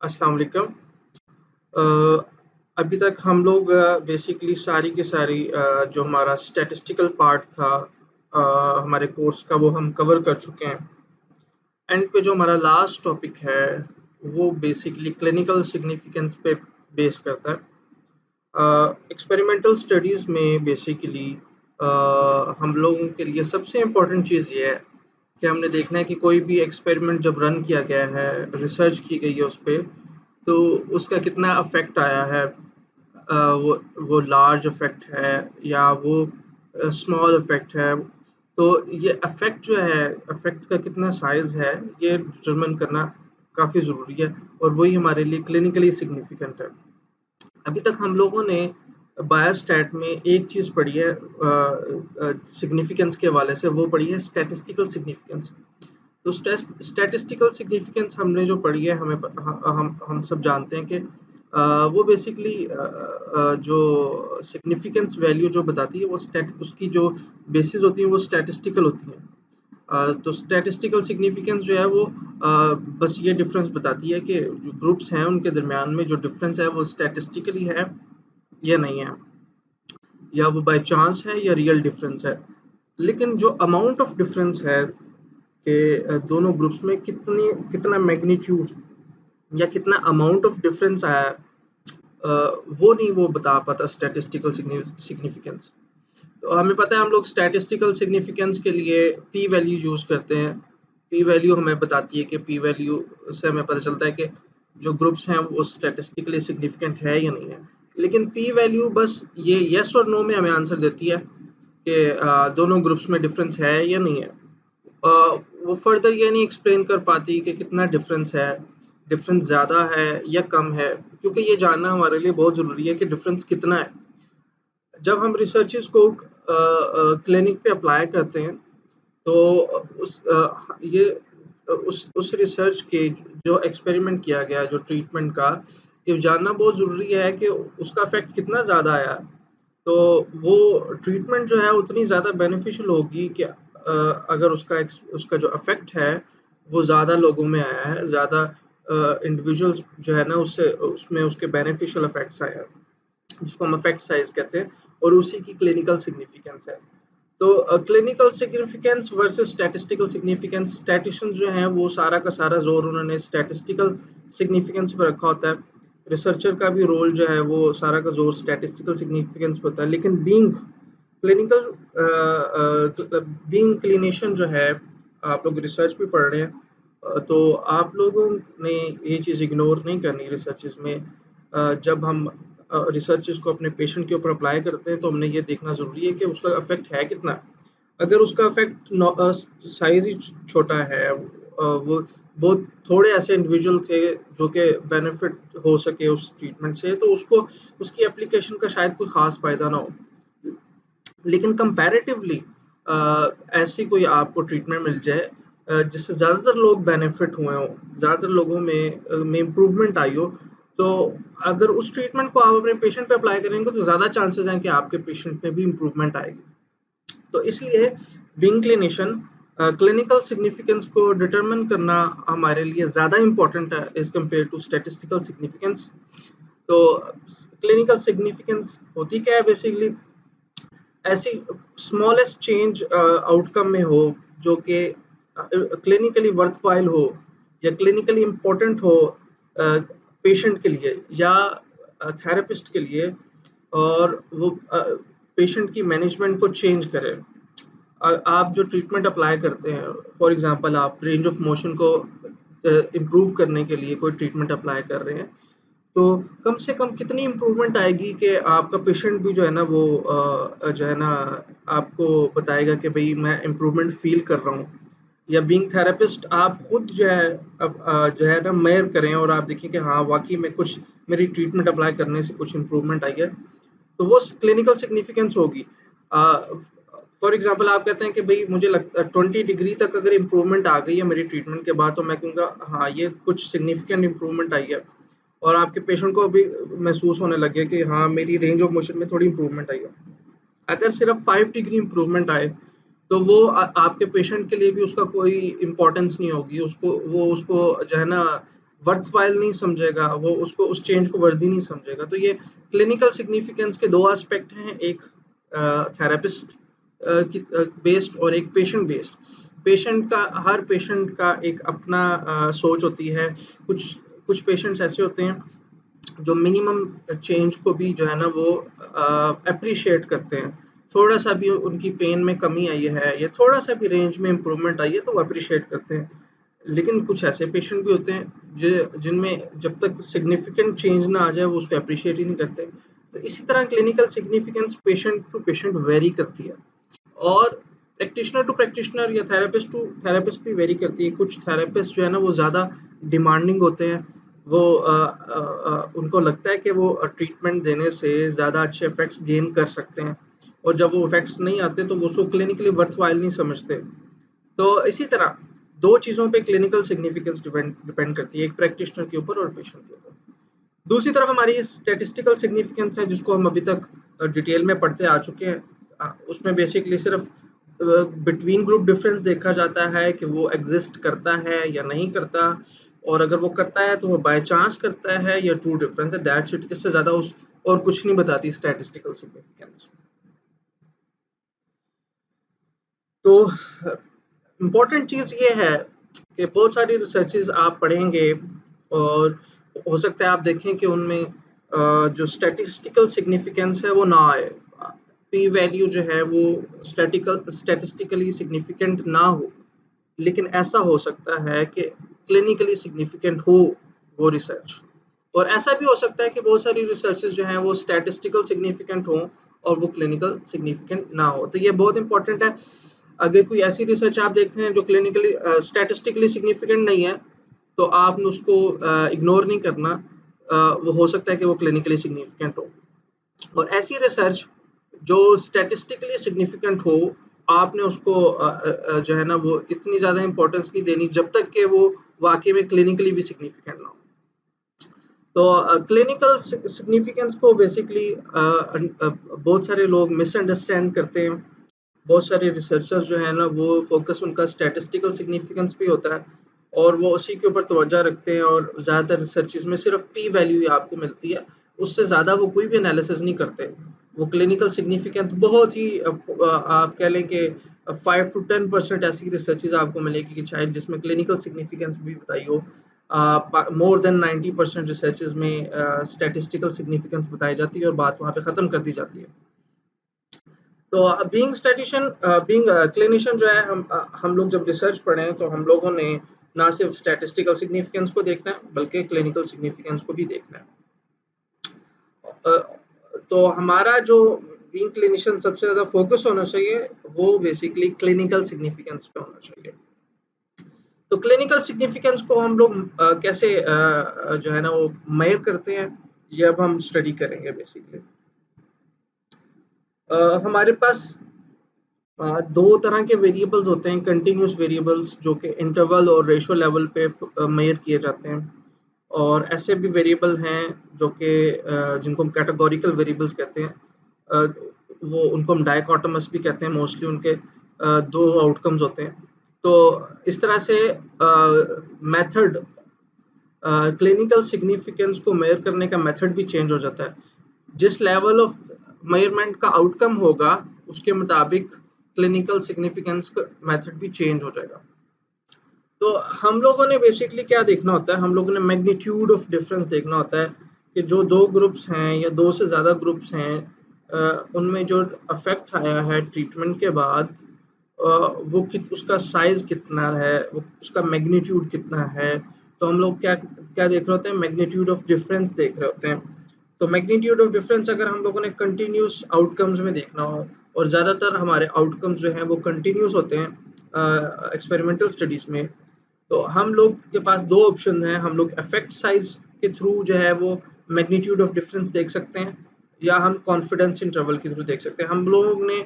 अस्सलाम वालेकुम। अ, अभी तक हम लोग बेसिकली सारी की सारी जो हमारा स्टैटिस्टिकल पार्ट था हमारे कोर्स का वो हम कवर कर चुके हैं। एंड पे जो हमारा लास्ट टॉपिक है वो बेसिकली क्लिनिकल सिग्निफिकेंस पे बेस करता है। एक्सपेरिमेंटल स्टडीज़ में बेसिकली हम लोगों के लिए सबसे इम्पोर्टेंट चीज़ ये है कि हमने देखना है कि कोई भी एक्सपेरिमेंट जब रन किया गया है, रिसर्च की गई है उस पे, तो उसका कितना इफ़ेक्ट आया है। वो लार्ज इफ़ेक्ट है या वो स्मॉल इफ़ेक्ट है। तो ये इफ़ेक्ट जो है, इफ़ेक्ट का कितना साइज़ है, ये डिटरमाइन करना काफ़ी ज़रूरी है और वही हमारे लिए क्लिनिकली सिग्निफिकेंट है। अभी तक हम लोगों ने बायोस्टैट में एक चीज़ पढ़ी है सिग्निफिकेंस के हवाले से, वो पढ़ी है स्टैटिस्टिकल सिग्निफिकेंस। तो स्टैटिस्टिकल सिग्निफिकेंस हमने जो पढ़ी है, हम सब जानते हैं कि वो बेसिकली जो सिग्निफिकेंस वैल्यू जो बताती है वो स्टैट उसकी जो बेसिस होती है वो स्टैटिस्टिकल होती हैं। तो स्टैटिस्टिकल सिग्निफिकेंस जो है वो बस ये डिफरेंस बताती है कि जो ग्रुप्स हैं उनके दरमियान में जो डिफरेंस है वो स्टैटिस्टिकली है या नहीं है, या वो बाय चांस है या रियल डिफरेंस है। लेकिन जो अमाउंट ऑफ डिफरेंस है कि दोनों ग्रुप्स में कितनी कितना मैग्नीट्यूड या कितना अमाउंट ऑफ डिफरेंस आया है, वो नहीं वो बता पाता स्टैटिस्टिकल सिग्निफिकेंस। तो हमें पता है हम लोग स्टैटिस्टिकल सिग्निफिकेंस के लिए पी वैल्यू यूज़ करते हैं। पी वैल्यू हमें बताती है कि पी वैल्यू से हमें पता चलता है कि जो ग्रुप्स हैं वो स्टैटिस्टिकली सिग्निफिकेंट है या नहीं है। लेकिन पी वैल्यू बस ये येस और नो में हमें आंसर देती है कि दोनों ग्रुप्स में डिफरेंस है या नहीं है। वो फर्दर ये नहीं एक्सप्लेन कर पाती कि कितना डिफरेंस है, डिफरेंस ज़्यादा है या कम है, क्योंकि ये जानना हमारे लिए बहुत ज़रूरी है कि डिफरेंस कितना है। जब हम रिसर्चेस को क्लिनिक पे अप्लाई करते हैं तो उस रिसर्च के जो एक्सपेरिमेंट किया गया, जो ट्रीटमेंट का, ये जानना बहुत ज़रूरी है कि उसका इफेक्ट कितना ज़्यादा आया। तो वो ट्रीटमेंट जो है उतनी ज़्यादा बेनिफिशियल होगी कि अगर उसका जो इफेक्ट है वो ज़्यादा लोगों में आया है, ज़्यादा इंडिविजुअल्स जो है ना उससे उसमें उसके बेनिफिशियल इफेक्ट्स आए हैं, जिसको हम इफेक्ट साइज कहते हैं, और उसी की क्लिनिकल सिग्निफिकेंस है। तो clinical significance versus statistical significance, statisticians जो हैं वो सारा का सारा जोर उन्होंने स्टैटिस्टिकल सिग्निफिकेंस पर रखा होता है। रिसर्चर का भी रोल जो है वो सारा का जोर स्टैटिस्टिकल सिग्निफिकेंस पर होता है। लेकिन क्लिनिकल बीइंग क्लिनिशियन जो है, आप लोग रिसर्च भी पढ़ रहे हैं, तो आप लोगों ने ये चीज़ इग्नोर नहीं करनी रिसर्चेज में। जब हम रिसर्चेज को अपने पेशेंट के ऊपर अप्लाई करते हैं तो हमने ये देखना ज़रूरी है कि उसका इफेक्ट है कितना। अगर उसका इफेक्ट साइज ही छोटा है, वो बहुत थोड़े ऐसे इंडिविजुअल थे जो कि बेनिफिट हो सके उस ट्रीटमेंट से, तो उसको उसकी एप्लीकेशन का शायद कोई ख़ास फ़ायदा ना हो। लेकिन कंपैरेटिवली ऐसी कोई आपको ट्रीटमेंट मिल जाए जिससे ज़्यादातर लोग बेनिफिट हुए हों, ज़्यादातर लोगों में इम्प्रूवमेंट आई हो, तो अगर उस ट्रीटमेंट को आप अपने पेशेंट पे अप्लाई करेंगे तो ज़्यादा चांसेस हैं कि आपके पेशेंट में भी इम्प्रूवमेंट आएगी। तो इसलिए बीइंग क्लिनिशियन, क्लिनिकल सिग्निफिकेंस को डिटरमिन करना हमारे लिए ज़्यादा इम्पोर्टेंट है as compare to statistical significance. तो क्लिनिकल सिग्निफिकेंस होती क्या है बेसिकली? ऐसी स्मॉलेस्ट चेंज आउटकम में हो जो कि क्लिनिकली वर्थवाइल हो या क्लिनिकली इम्पोर्टेंट हो पेशेंट के लिए या थेरेपिस्ट के लिए, और वो पेशेंट की मैनेजमेंट को चेंज करे। आप जो ट्रीटमेंट अप्लाई करते हैं, फॉर एग्जांपल आप रेंज ऑफ मोशन को इम्प्रूव करने के लिए कोई ट्रीटमेंट अप्लाई कर रहे हैं, तो कम से कम कितनी इम्प्रूवमेंट आएगी कि आपका पेशेंट भी जो है ना वो जो है ना आपको बताएगा कि भाई मैं इम्प्रूवमेंट फील कर रहा हूँ। या बीइंग थेरेपिस्ट आप खुद जो है अब जो है ना मेयर करें और आप देखें कि हाँ वाकई में कुछ मेरी ट्रीटमेंट अप्लाई करने से कुछ इम्प्रूवमेंट आई है, तो वो क्लिनिकल सिग्निफिकेंस होगी। फॉर एग्जांपल आप कहते हैं कि भाई मुझे लगता है 20 डिग्री तक अगर इम्प्रूवमेंट आ गई है मेरी ट्रीटमेंट के बाद, तो मैं कहूँगा हाँ ये कुछ सिग्निफिकेंट इम्प्रूवमेंट आई है, और आपके पेशेंट को भी महसूस होने लगे कि हाँ मेरी रेंज ऑफ मोशन में थोड़ी इम्प्रूवमेंट आई है। अगर सिर्फ 5 डिग्री इम्प्रूवमेंट आए तो वो आपके पेशेंट के लिए भी उसका कोई इम्पोर्टेंस नहीं होगी, उसको जो है ना वर्थवाइल नहीं समझेगा, वो उसको उस चेंज को वर्दी नहीं समझेगा। तो ये क्लिनिकल सिग्निफिकेंस के 2 एस्पेक्ट हैं, एक थेरेपिस्ट की बेस्ड और एक पेशेंट बेस्ड। पेशेंट का, हर पेशेंट का एक अपना सोच होती है। कुछ कुछ पेशेंट्स ऐसे होते हैं जो मिनिमम चेंज को भी जो है ना वो अप्रिशिएट करते हैं। थोड़ा सा भी उनकी पेन में कमी आई है या थोड़ा सा भी रेंज में इम्प्रूवमेंट आई है तो वो अप्रिशिएट करते हैं। लेकिन कुछ ऐसे पेशेंट भी होते हैं जिनमें जब तक सिग्निफिकेंट चेंज ना आ जाए वो उसको अप्रिशिएट ही नहीं करते। तो इसी तरह clinical significance patient to patient vary करती है, और प्रैक्टिशनर टू प्रैक्टिशनर या थेरेपिस्ट टू थेरेपिस्ट भी वेरी करती है। कुछ थेरेपिस्ट जो है ना वो ज़्यादा डिमांडिंग होते हैं, वो उनको लगता है कि वो ट्रीटमेंट देने से ज़्यादा अच्छे इफेक्ट्स गेन कर सकते हैं, और जब वो इफेक्ट्स नहीं आते तो वो उसको क्लिनिकली वर्थवाइल नहीं समझते। तो इसी तरह 2 चीज़ों पे क्लिनिकल सिग्निफिकेंस डिपेंड डिपेंड करती है, एक प्रैक्टिशनर के ऊपर और पेशेंट के ऊपर। दूसरी तरफ हमारी स्टैटिस्टिकल सिग्निफिकेंस है, जिसको हम अभी तक डिटेल में पढ़ते आ चुके हैं। उसमें बेसिकली सिर्फ बिटवीन ग्रुप डिफरेंस देखा जाता है कि वो एग्जिस्ट करता है या नहीं करता, और अगर वो करता है तो वो बाय चांस करता है या ट्रू डिफरेंस है, दैट्स इट। इससे ज़्यादा उस और कुछ नहीं बताती स्टैटिस्टिकल सिग्निफिकेंस। तो इम्पोर्टेंट चीज़ ये है कि बहुत सारी रिसर्चेज आप पढ़ेंगे और हो सकता है आप देखें कि उनमें जो स्टैटिस्टिकल सिग्निफिकेंस है वो ना आए, पी वैल्यू जो है वो स्टैटिस्टिकली सिग्निफिकेंट ना हो, लेकिन ऐसा हो सकता है कि क्लिनिकली सिग्निफिकेंट हो वो रिसर्च। और ऐसा भी हो सकता है कि बहुत सारी रिसर्चेज जो हैं वो स्टैटिस्टिकल सिग्निफिकेंट हो और वो क्लिनिकल सिग्निफिकेंट ना हो। तो ये बहुत इंपॉर्टेंट है। अगर कोई ऐसी रिसर्च आप देख रहे हैं जो क्लिनिकली स्टैटिस्टिकली सिग्निफिकेंट नहीं है, तो आपने उसको इग्नोर नहीं करना। वो हो सकता है कि वो क्लिनिकली सिग्निफिकेंट हो। और ऐसी रिसर्च जो स्टैटिस्टिकली सिग्निफिकेंट हो, आपने उसको जो है ना वो इतनी ज़्यादा इंपॉर्टेंस नहीं देनी जब तक कि वो वाकई में क्लिनिकली भी सिग्निफिकेंट ना हो। तो क्लिनिकल सिग्निफिकेंस को बेसिकली बहुत सारे लोग मिसअंडरस्टैंड करते हैं। बहुत सारे रिसर्चर्स जो है ना वो फोकस उनका स्टैटिस्टिकल सिग्निफिकेंस भी होता है और वो उसी के ऊपर तवज्जो रखते हैं, और ज़्यादातर रिसर्चेस में सिर्फ पी वैल्यू ही आपको मिलती है, उससे ज़्यादा वो कोई भी एनालिसिस नहीं करते। वो क्लिनिकल सिग्निफिकेंस बहुत ही आप कह लें कि 5 to 10% ऐसी रिसर्चेज आपको मिलेगी कि शायद जिसमें क्लिनिकल सिग्निफिकेंस भी बताई हो। मोर देन 90% रिसर्चेज में स्टैटिस्टिकल सिग्निफिकेंस बताई जाती है और बात वहाँ पे ख़त्म कर दी जाती है। तो बीइंग स्टैटिशियन बीइंग क्लिनिशियन जो है, हम लोग जब रिसर्च पढ़े हैं तो हम लोगों ने ना सिर्फ स्टैटिस्टिकल सिग्निफिकेंस को देखना है बल्कि क्लिनिकल सिग्निफिकेंस को भी देखना है। तो हमारा जो बीइंग क्लिनिशियन सबसे ज़्यादा फोकस होना चाहिए वो बेसिकली क्लिनिकल सिग्निफिकेंस पे होना चाहिए। तो क्लिनिकल सिग्निफिकेंस को हम लोग कैसे जो है ना वो मेजर करते हैं, ये अब हम स्टडी करेंगे बेसिकली। हमारे पास 2 तरह के वेरिएबल्स होते हैं, कंटिन्यूस वेरिएबल्स जो कि इंटरवल और रेशो लेवल पे मेजर किए जाते हैं, और ऐसे भी वेरिएबल हैं जो कि जिनको हम कैटेगोरिकल वेरिएबल्स कहते हैं। वो उनको हम डायकोटोमस भी कहते हैं। मोस्टली उनके 2 आउटकम्स होते हैं। तो इस तरह से मेथड क्लिनिकल सिग्निफिकेंस को मेजर करने का मेथड भी चेंज हो जाता है। जिस लेवल ऑफ मेजरमेंट का आउटकम होगा उसके मुताबिक क्लिनिकल सिग्निफिकेंस का मेथड भी चेंज हो जाएगा। तो हम लोगों ने बेसिकली क्या देखना होता है, हम लोगों ने मैग्नीट्यूड ऑफ डिफरेंस देखना होता है कि जो 2 ग्रुप्स हैं या 2 से ज़्यादा ग्रुप्स हैं, उनमें जो इफेक्ट आया है ट्रीटमेंट के बाद, वो उसका साइज कितना है, वो उसका मैग्नीट्यूड कितना है। तो हम लोग क्या क्या देख रहे होते हैं, मैग्नीट्यूड ऑफ डिफरेंस देख रहे होते हैं। तो मैग्नीट्यूड ऑफ डिफरेंस अगर हम लोगों ने कंटिन्यूस आउटकम्स में देखना हो, और ज़्यादातर हमारे आउटकम्स जो हैं वो कंटिन्यूस होते हैं एक्सपेरिमेंटल स्टडीज़ में, तो हम लोग के पास 2 ऑप्शन हैं। हम लोग इफेक्ट साइज के थ्रू जो है वो मैग्नीट्यूड ऑफ डिफरेंस देख सकते हैं, या हम कॉन्फिडेंस इंटरवल के थ्रू देख सकते हैं। हम लोगों ने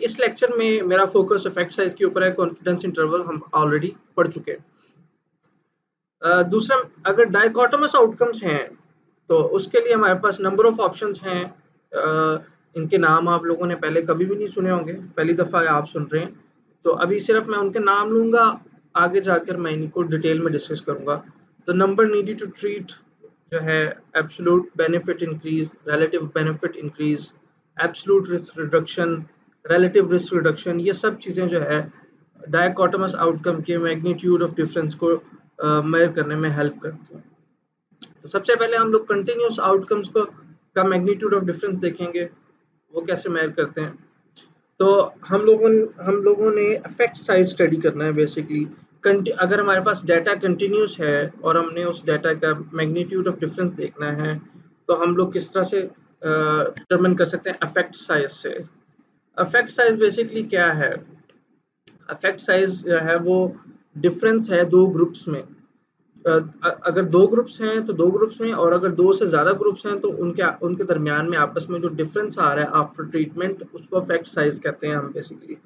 इस लेक्चर में मेरा फोकस इफेक्ट साइज के ऊपर है, कॉन्फिडेंस इंटरवल हम ऑलरेडी पढ़ चुके हैं। दूसरा, अगर डायकोटोमस आउटकम्स हैं तो उसके लिए हमारे पास नंबर ऑफ ऑप्शंस हैं। इनके नाम आप लोगों ने पहले कभी भी नहीं सुने होंगे, पहली दफ़ा आप सुन रहे हैं। तो अभी सिर्फ मैं उनके नाम लूँगा, आगे जाकर मैं इनको डिटेल में डिस्कस करूँगा। तो नंबर नीडेड टू ट्रीट जो है, absolute benefit increase, relative benefit increase, absolute risk reduction, relative risk reduction, ये सब चीज़ें जो है डायकोटोमस आउटकम के मैग्नीट्यूड ऑफ डिफरेंस को मेजर करने में हेल्प करती हैं। तो सबसे पहले हम लोग कंटिन्यूस आउटकम्स को का मैग्नीट्यूड ऑफ डिफरेंस देखेंगे, वो कैसे मेजर करते हैं। तो हम लोगों ने इफेक्ट साइज स्टडी करना है बेसिकली। अगर हमारे पास डाटा कंटिन्यूस है और हमने उस डाटा का मैग्नीट्यूड ऑफ डिफरेंस देखना है, तो हम लोग किस तरह से डिटरमिन कर सकते हैं इफेक्ट साइज से। इफेक्ट साइज बेसिकली क्या है? इफेक्ट साइज जो है वो डिफरेंस है दो ग्रुप्स में। अगर दो ग्रुप्स हैं तो दो ग्रुप्स में, और अगर दो से ज़्यादा ग्रुप्स हैं तो उनके उनके दरमियान में आपस में जो डिफरेंस आ रहा है आफ्टर ट्रीटमेंट, उसको इफेक्ट साइज कहते हैं हम बेसिकली।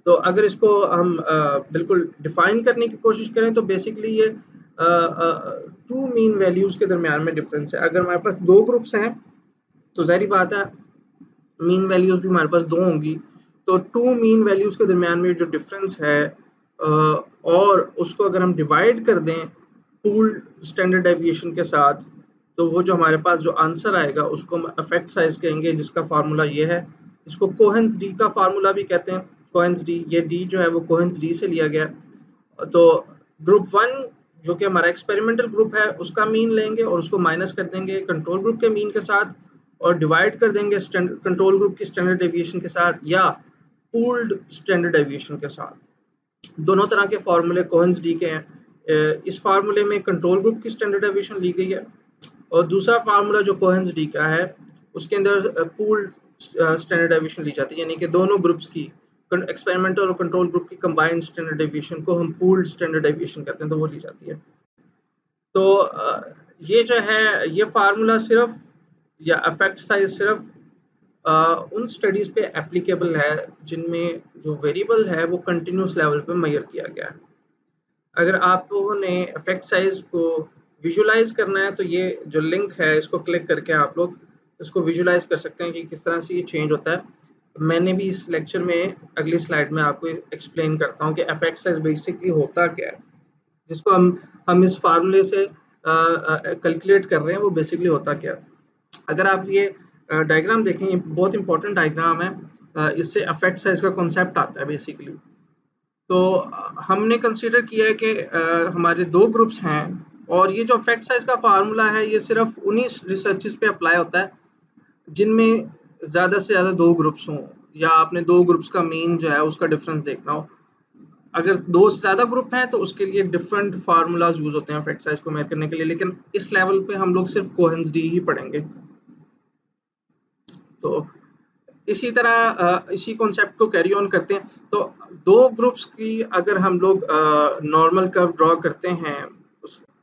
तो अगर इसको हम बिल्कुल डिफाइन करने की कोशिश करें तो बेसिकली ये टू मीन वैल्यूज़ के दरमियान में डिफरेंस है। अगर हमारे पास दो ग्रुप्स हैं तो ज़ाहिर बात है मीन वैल्यूज़ भी हमारे पास दो होंगी। तो टू मीन वैल्यूज़ के दरमियान में जो डिफरेंस है और उसको अगर हम डिवाइड कर दें पूल्ड स्टैंडर्ड डेविएशन के साथ, तो वो जो हमारे पास जो आंसर आएगा उसको हम इफेक्ट साइज कहेंगे, जिसका फार्मूला ये है। इसको कोहेंस डी का फार्मूला भी कहते हैं। कोहेंस डी, ये डी जो है वो कोहेंस डी से लिया गया। तो ग्रुप वन जो कि हमारा एक्सपेरिमेंटल ग्रुप है उसका मीन लेंगे और उसको माइनस कर देंगे कंट्रोल ग्रुप के मीन के साथ, और डिवाइड कर देंगे कंट्रोल ग्रुप की स्टैंडर्ड डेविएशन के साथ या पूल्ड स्टैंडर्ड डेविएशन के साथ। दोनों तरह के फार्मूले कोहेंस डी के हैं। इस फार्मूले में कंट्रोल ग्रुप की स्टैंडर्ड डेविएशन ली गई है, और दूसरा फार्मूला जो कोहेंस डी का है उसके अंदर पूल्ड स्टैंडर्ड डेविएशन ली जाती है, यानी कि दोनों ग्रुप्स की, एक्सपेरिमेंटल और कंट्रोल ग्रुप की कंबाइंड स्टैंडर्ड डेविएशन को हम पूल्ड स्टैंडर्ड डेविएशन कहते हैं, तो वो ली जाती है। तो ये जो है ये फार्मूला सिर्फ या इफेक्ट साइज सिर्फ उन स्टडीज पे एप्लीकेबल है जिनमें जो वेरिएबल है वो कंटिन्यूस लेवल पे मेजर किया गया है। अगर आप लोगों ने इफेक्ट साइज को विजुलाइज करना है तो ये जो लिंक है इसको क्लिक करके आप लोग इसको विजुलाइज कर सकते हैं कि किस तरह से ये चेंज होता है। मैंने भी इस लेक्चर में अगली स्लाइड में आपको एक्सप्लेन करता हूँ कि इफेक्ट साइज बेसिकली होता क्या है, जिसको हम इस फार्मूले से कैलकुलेट कर रहे हैं, वो बेसिकली होता क्या है। अगर आप ये डायग्राम देखें, ये बहुत इंपॉर्टेंट डायग्राम है, इससे इफेक्ट साइज का कॉन्सेप्ट आता है बेसिकली। तो हमने कंसीडर किया है कि हमारे दो ग्रुप्स हैं, और ये जो इफेक्ट साइज का फार्मूला है ये सिर्फ उन्हीं रिसर्चेस पे अप्लाई होता है जिनमें ज़्यादा से ज़्यादा दो ग्रुप्स हों, या आपने दो ग्रुप्स का मीन जो है उसका डिफरेंस देखना हो। अगर दो से ज़्यादा ग्रुप हैं तो उसके लिए डिफरेंट फार्मूलाज यूज होते हैं इफेक्ट साइज को मेजर करने के लिए, लेकिन इस लेवल पे हम लोग सिर्फ कोहेंस डी ही पढ़ेंगे। तो इसी तरह इसी कॉन्सेप्ट को कैरी ऑन करते हैं। तो दो ग्रुप्स की अगर हम लोग नॉर्मल कर्व ड्रॉ करते हैं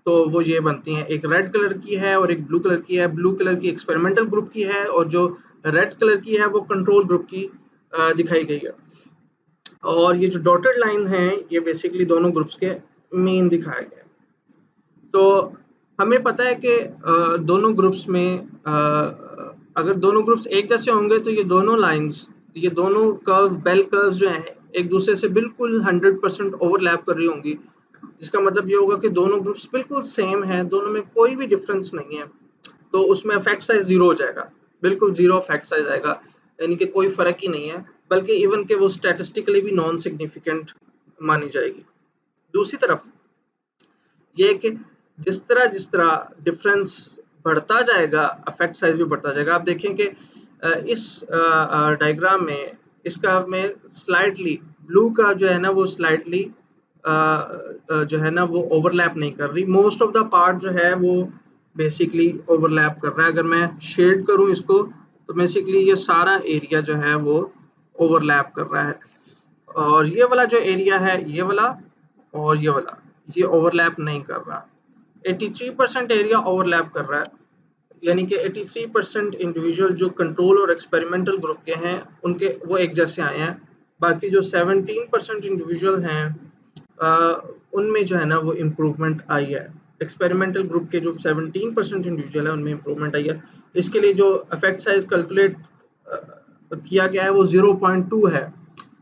तो वो ये बनती हैं, एक रेड कलर की है और एक ब्लू कलर की है। ब्लू कलर की एक्सपेरिमेंटल ग्रुप की है और जो रेड कलर की है वो कंट्रोल ग्रुप की दिखाई गई है। और ये जो डॉटेड लाइन है ये बेसिकली दोनों ग्रुप्स के मीन दिखाए गए। तो हमें पता है कि दोनों ग्रुप्स में अगर दोनों ग्रुप्स एक जैसे होंगे तो ये दोनों लाइंस, ये दोनों कर्व, बेल कर्व जो हैं एक दूसरे से बिल्कुल 100% ओवरलैप कर रही होंगी, जिसका मतलब ये होगा कि दोनों ग्रुप्स बिल्कुल सेम हैं, दोनों में कोई भी डिफरेंस नहीं है। तो उसमें इफेक्ट साइज जीरो हो जाएगा, बिल्कुल जीरो इफेक्ट साइज आएगा, यानी कि कोई फर्क ही नहीं है, बल्कि इवन के वो स्टैटिस्टिकली भी नॉन सिग्निफिकेंट मानी जाएगी। दूसरी तरफ ये कि जिस तरह डिफरेंस बढ़ता जाएगा इफेक्ट साइज भी बढ़ता जाएगा। आप देखें कि इस डायग्राम में इसका में स्लाइटली ब्लू का जो है ना वो स्लाइटली जो है ना वो ओवरलैप नहीं कर रही, मोस्ट ऑफ द पार्ट जो है वो बेसिकली ओवरलैप कर रहा है। अगर मैं शेड करूं इसको तो बेसिकली ये सारा एरिया जो है वो ओवरलैप कर रहा है, और ये वाला जो एरिया है ये वाला और ये ओवरलैप नहीं कर रहा। 83% एरिया ओवरलैप कर रहा है, यानी कि 83% इंडिविजुअल जो कंट्रोल और एक्सपेरिमेंटल ग्रुप के हैं उनके वो एक जैसे आए हैं। बाकी जो 17% इंडिविजुअल हैं उनमें जो है ना वो इम्प्रूवमेंट आई है। एक्सपेरिमेंटल ग्रुप के जो 17% इंडिविजुअल है उनमें इम्प्रूवमेंट आई है। इसके लिए जो इफेक्ट साइज कैलकुलेट किया गया है वो 0.2 है।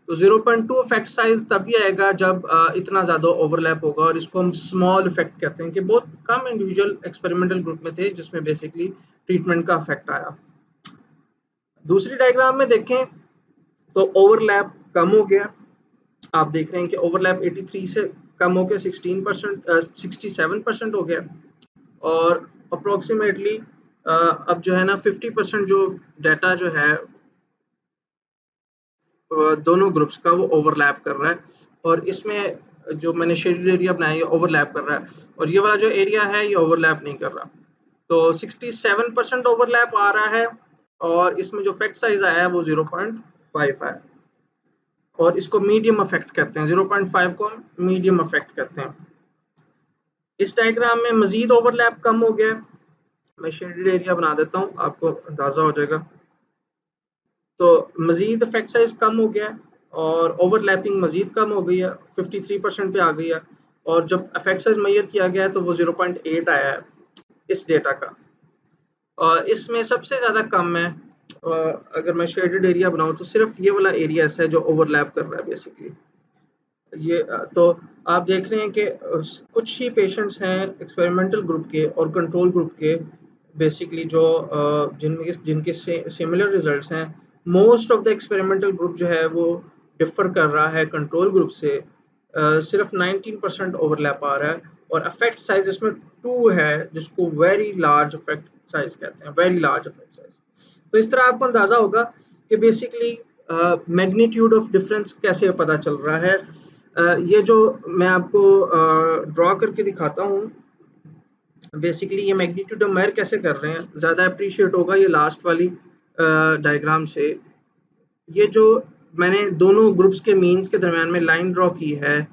तो 0.2 इफेक्ट साइज तभी आएगा जब इतना ज़्यादा ओवरलैप होगा, और इसको हम स्मॉल इफेक्ट कहते हैं कि बहुत कम इंडिविजुअल एक्सपेरिमेंटल ग्रुप में थे जिसमें बेसिकली ट्रीटमेंट का इफेक्ट आया। दूसरी डायग्राम में देखें तो ओवरलैप कम हो गया। आप देख रहे हैं कि ओवरलैप 83 से कम हो गया 67% हो गया, और अप्रोक्सीमेटली अब जो है ना 50% जो डाटा जो है दोनों ग्रुप्स का वो ओवरलैप कर रहा है, और इसमें जो मैंने शेडेड एरिया बनाया ये ओवरलैप कर रहा है, और ये वाला जो एरिया है ये ओवरलैप नहीं कर रहा। तो 67% ओवरलैप आ रहा है, और इसमें जो इफेक्ट साइज आया है वो 0.5 है, और इसको मीडियम इफेक्ट कहते हैं। 0.5 को मीडियम इफेक्ट कहते हैं। इस डायग्राम में मजीद ओवरलैप कम हो गया। मैं शेडेड एरिया बना देता हूँ, आपको अंदाजा हो जाएगा। तो मजीद इफेक्ट साइज कम हो गया और ओवरलैपिंग मजीद कम हो गई है, 53% पे आ गई है, और जब इफेक्ट साइज मेजर किया गया है तो वो 0.8 आया है इस डेटा का। और इसमें सबसे ज़्यादा कम है, अगर मैं शेडेड एरिया बनाऊँ तो सिर्फ ये वाला एरिया ऐसा है जो ओवरलैप कर रहा है बेसिकली। ये तो आप देख रहे हैं कि कुछ ही पेशेंट्स हैं एक्सपेरिमेंटल ग्रुप के और कंट्रोल ग्रुप के बेसिकली जो जिनके जिनके सिमिलर रिजल्ट्स हैं। Most of the experimental group जो है वो डिफर कर रहा है कंट्रोल ग्रुप से। सिर्फ 19% ओवरलैप आ रहा है, और इफेक्ट साइज इसमें 2 है जिसको वेरी लार्ज इफेक्ट साइज कहते हैं, वेरी लार्ज इफेक्ट साइज। तो इस तरह आपको अंदाजा होगा कि बेसिकली मैग्नीट्यूड ऑफ डिफरेंस कैसे पता चल रहा है। ये जो मैं आपको ड्रॉ करके दिखाता हूँ, बेसिकली ये मैग्नीट्यूड ऑफ मेजर कैसे कर रहे हैं, ज़्यादा अप्रिशिएट होगा ये लास्ट वाली डायग्राम से। ये जो मैंने दोनों ग्रुप्स के मीन्स के दरमियान में लाइन ड्रॉ की है,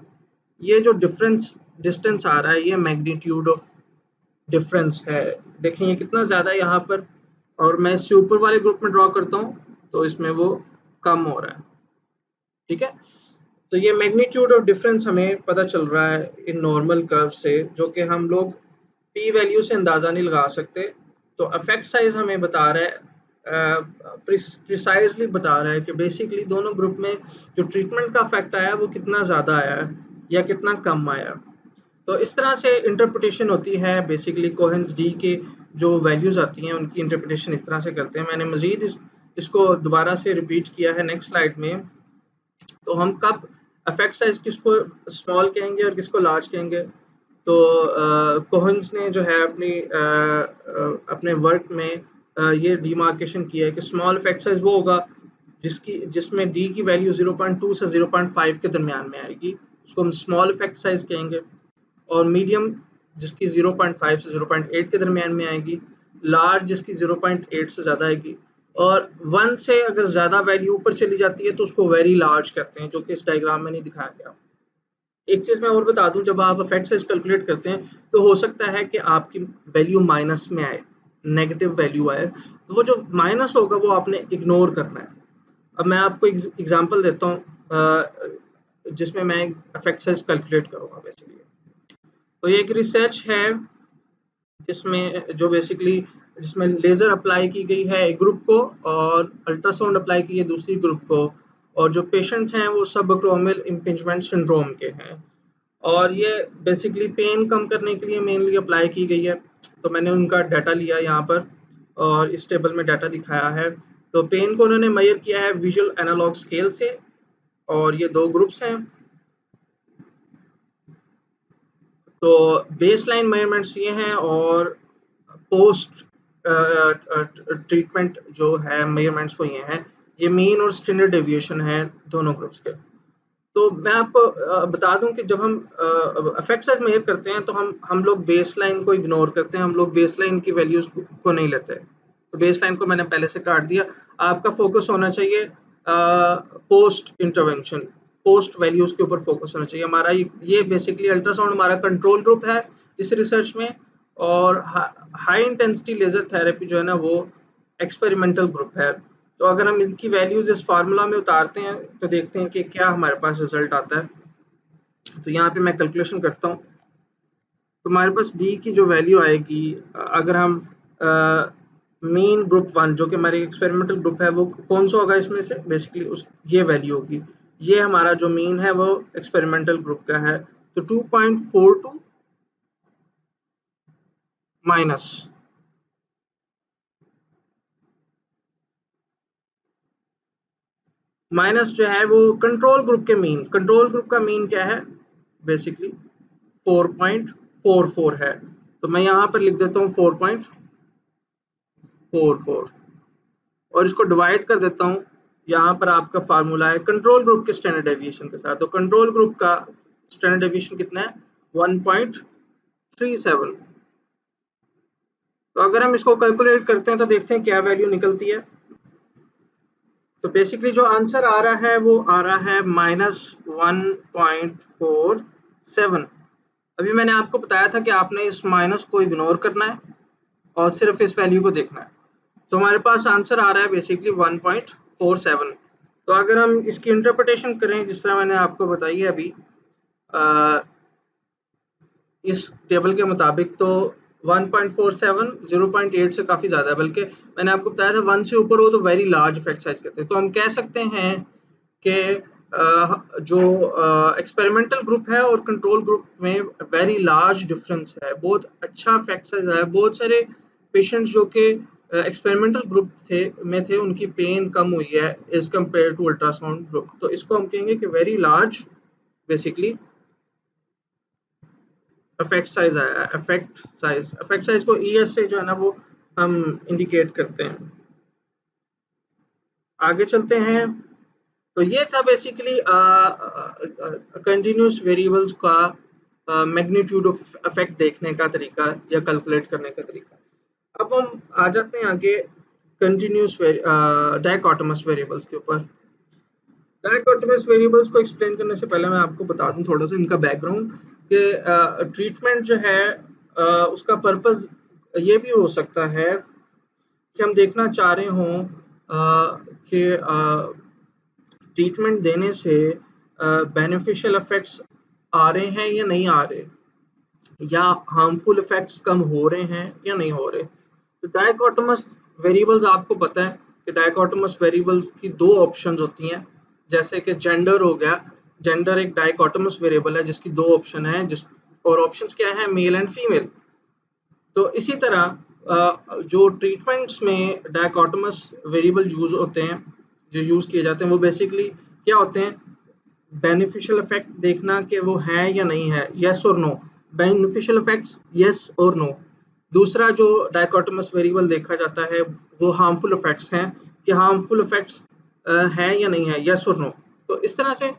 ये जो डिस्टेंस आ रहा है ये मैग्नीट्यूड ऑफ डिफरेंस है। देखें ये कितना ज़्यादा है यहाँ पर, और मैं इससे ऊपर वाले ग्रुप में ड्रॉ करता हूँ तो इसमें वो कम हो रहा है। ठीक है, तो ये मैग्नीट्यूड ऑफ डिफरेंस हमें पता चल रहा है इन नॉर्मल कर्व से, जो कि हम लोग पी वैल्यू से अंदाज़ा नहीं लगा सकते। तो इफेक्ट साइज हमें बता रहा है, प्रिसाइजली बता रहा है कि बेसिकली दोनों ग्रुप में जो ट्रीटमेंट का इफेक्ट आया वो कितना ज़्यादा आया है या कितना कम आया। तो इस तरह से इंटरप्रिटेशन होती है बेसिकली कोहेंस डी के जो वैल्यूज़ आती हैं उनकी इंटरप्रिटेशन इस तरह से करते हैं। मैंने मज़ीद इसको दोबारा से रिपीट किया है नेक्स्ट स्लाइड में। तो हम कब इफेक्ट साइज किसको स्मॉल कहेंगे और किसको लार्ज कहेंगे, तो कोहेंस ने जो है अपने वर्क में ये डिमार्केशन किया है कि स्मॉल इफेक्ट साइज वो होगा जिसमें डी की वैल्यू 0.2 से 0.5 के दरमियान में आएगी, उसको हम स्मॉल इफेक्ट साइज कहेंगे। और मीडियम जिसकी 0.5 से 0.8 के दरमियान में आएगी, लार्ज जिसकी 0.8 से ज़्यादा आएगी, और 1 से अगर ज़्यादा वैल्यू ऊपर चली जाती है तो उसको वेरी लार्ज कहते हैं, जो कि इस डायग्राम में नहीं दिखाया गया। एक चीज़ मैं और बता दूं, जब आप इफेक्ट साइज कैलकुलेट करते हैं तो हो सकता है कि आपकी वैल्यू माइनस में आए, नेगेटिव वैल्यू आए, तो वो जो माइनस होगा वो आपने इग्नोर करना है। अब मैं आपको एग्जांपल देता हूँ जिसमें मैं इफेक्ट साइज कैलकुलेट करूँगा बेसिकली। तो ये एक रिसर्च है जिसमें लेज़र अप्लाई की गई है एक ग्रुप को और अल्ट्रासाउंड अप्लाई की है दूसरी ग्रुप को, और जो पेशेंट हैं वो सबक्रोमियल इम्पिंजमेंट सिंड्रोम के हैं, और ये बेसिकली पेन कम करने के लिए मेनली अप्लाई की गई है। तो मैंने उनका डाटा लिया यहाँ पर और इस टेबल में डाटा दिखाया है। तो पेन को उन्होंने मेजर किया है विजुअल एनालॉग स्केल से, और ये 2 ग्रुप्स हैं। तो बेसलाइन मेजरमेंट्स ये हैं, और पोस्ट ट्रीटमेंट जो है मेजरमेंट्स वो ये हैं। ये मीन और स्टैंडर्ड डेविएशन है दोनों ग्रुप्स के। तो मैं आपको बता दूं कि जब हम इफेक्ट साइज मेजर करते हैं तो हम लोग बेसलाइन को इग्नोर करते हैं, हम लोग बेसलाइन की वैल्यूज को नहीं लेते। तो बेसलाइन को मैंने पहले से काट दिया। आपका फोकस होना चाहिए पोस्ट इंटरवेंशन, पोस्ट वैल्यूज के ऊपर फोकस होना चाहिए हमारा। ये बेसिकली अल्ट्रासाउंड हमारा कंट्रोल ग्रुप है इस रिसर्च में, और हाई इंटेंसिटी लेजर थेरेपी जो है ना वो एक्सपेरिमेंटल ग्रुप है। तो अगर हम इनकी वैल्यूज इस फार्मूला में उतारते हैं तो देखते हैं कि क्या हमारे पास रिजल्ट आता है। तो यहाँ पे मैं कैलकुलेशन करता हूँ। तो हमारे पास डी की जो वैल्यू आएगी, अगर हम मेन ग्रुप 1 जो कि हमारे एक्सपेरिमेंटल ग्रुप है वो कौन सा होगा इसमें से, बेसिकली उस ये वैल्यू होगी ये हमारा जो मीन है वो एक्सपेरिमेंटल ग्रुप का है। तो 2.42 माइनस जो है वो कंट्रोल ग्रुप के मीन, कंट्रोल ग्रुप का मीन क्या है बेसिकली 4.44 है। तो मैं यहाँ पर लिख देता हूँ 4.44 और इसको डिवाइड कर देता हूँ। यहाँ पर आपका फार्मूला है कंट्रोल ग्रुप के स्टैंडर्ड डेविएशन के साथ। तो कंट्रोल ग्रुप का स्टैंडर्ड डेविएशन कितना है 1.37। तो अगर हम इसको कैलकुलेट करते हैं तो देखते हैं क्या वैल्यू निकलती है। तो बेसिकली जो आंसर आ रहा है वो आ रहा है -1.47। अभी मैंने आपको बताया था कि आपने इस माइनस को इग्नोर करना है और सिर्फ इस वैल्यू को देखना है। तो हमारे पास आंसर आ रहा है बेसिकली 1.47। तो अगर हम इसकी इंटरप्रिटेशन करें जिस तरह मैंने आपको बताई है अभी इस टेबल के मुताबिक, तो 1.47 0.8 से काफ़ी ज़्यादा है, बल्कि मैंने आपको बताया था 1 से ऊपर हो तो वेरी लार्ज इफेक्ट साइज कहते हैं। तो हम कह सकते हैं कि जो एक्सपेरिमेंटल ग्रुप है और कंट्रोल ग्रुप में वेरी लार्ज डिफरेंस है, बहुत अच्छा इफेक्ट साइज है। बहुत सारे पेशेंट्स जो कि एक्सपेरिमेंटल ग्रुप थे उनकी पेन कम हुई है as compare to ultrasound group. तो इसको हम कहेंगे कि very large basically effect size आया है। इफेक्ट साइज को ईएस से जो है ना वो हम इंडिकेट करते हैं। आगे चलते हैं। तो ये था बेसिकली कंटिन्यूस वेरिएबल्स का मैग्नीट्यूड ऑफ इफेक्ट देखने का तरीका या कैलकुलेट करने का तरीका। अब हम आ जाते हैं आगे कंटिन्यूस डायकोटोमस वेरिएबल्स के ऊपर। डायकोटोमस वेरिएबल्स को एक्सप्लेन करने से पहले मैं आपको बता दूं थोड़ा सा इनका बैकग्राउंड कि ट्रीटमेंट जो है उसका पर्पस ये भी हो सकता है कि हम देखना चाह रहे हों कि ट्रीटमेंट देने से बेनिफिशियल इफेक्ट्स आ रहे हैं या नहीं आ रहे, या हार्मफुल इफेक्ट्स कम हो रहे हैं या नहीं हो रहे। तो डायकोटोमस वेरिएबल्स आपको पता है कि डायकोटोमस वेरिएबल्स की दो ऑप्शंस होती हैं। जैसे कि जेंडर हो गया, जेंडर एक डायकोटोमस वेरिएबल है जिसकी दो ऑप्शन है, जिस और ऑप्शंस क्या है मेल एंड फीमेल। तो इसी तरह जो ट्रीटमेंट्स में डायकोटोमस वेरिएबल यूज होते हैं, जो यूज किए जाते हैं, वो बेसिकली क्या होते हैं, बेनिफिशियल इफेक्ट देखना कि वो है या नहीं है, यस और नो, बेनिफिशियल इफेक्ट्स यस और नो। दूसरा जो डायकोटोमस वेरिएबल देखा जाता है वो हार्मफुल इफेक्ट्स हैं कि हार्मफुल इफेक्ट्स हैं या नहीं है, यस और नो। तो इस तरह से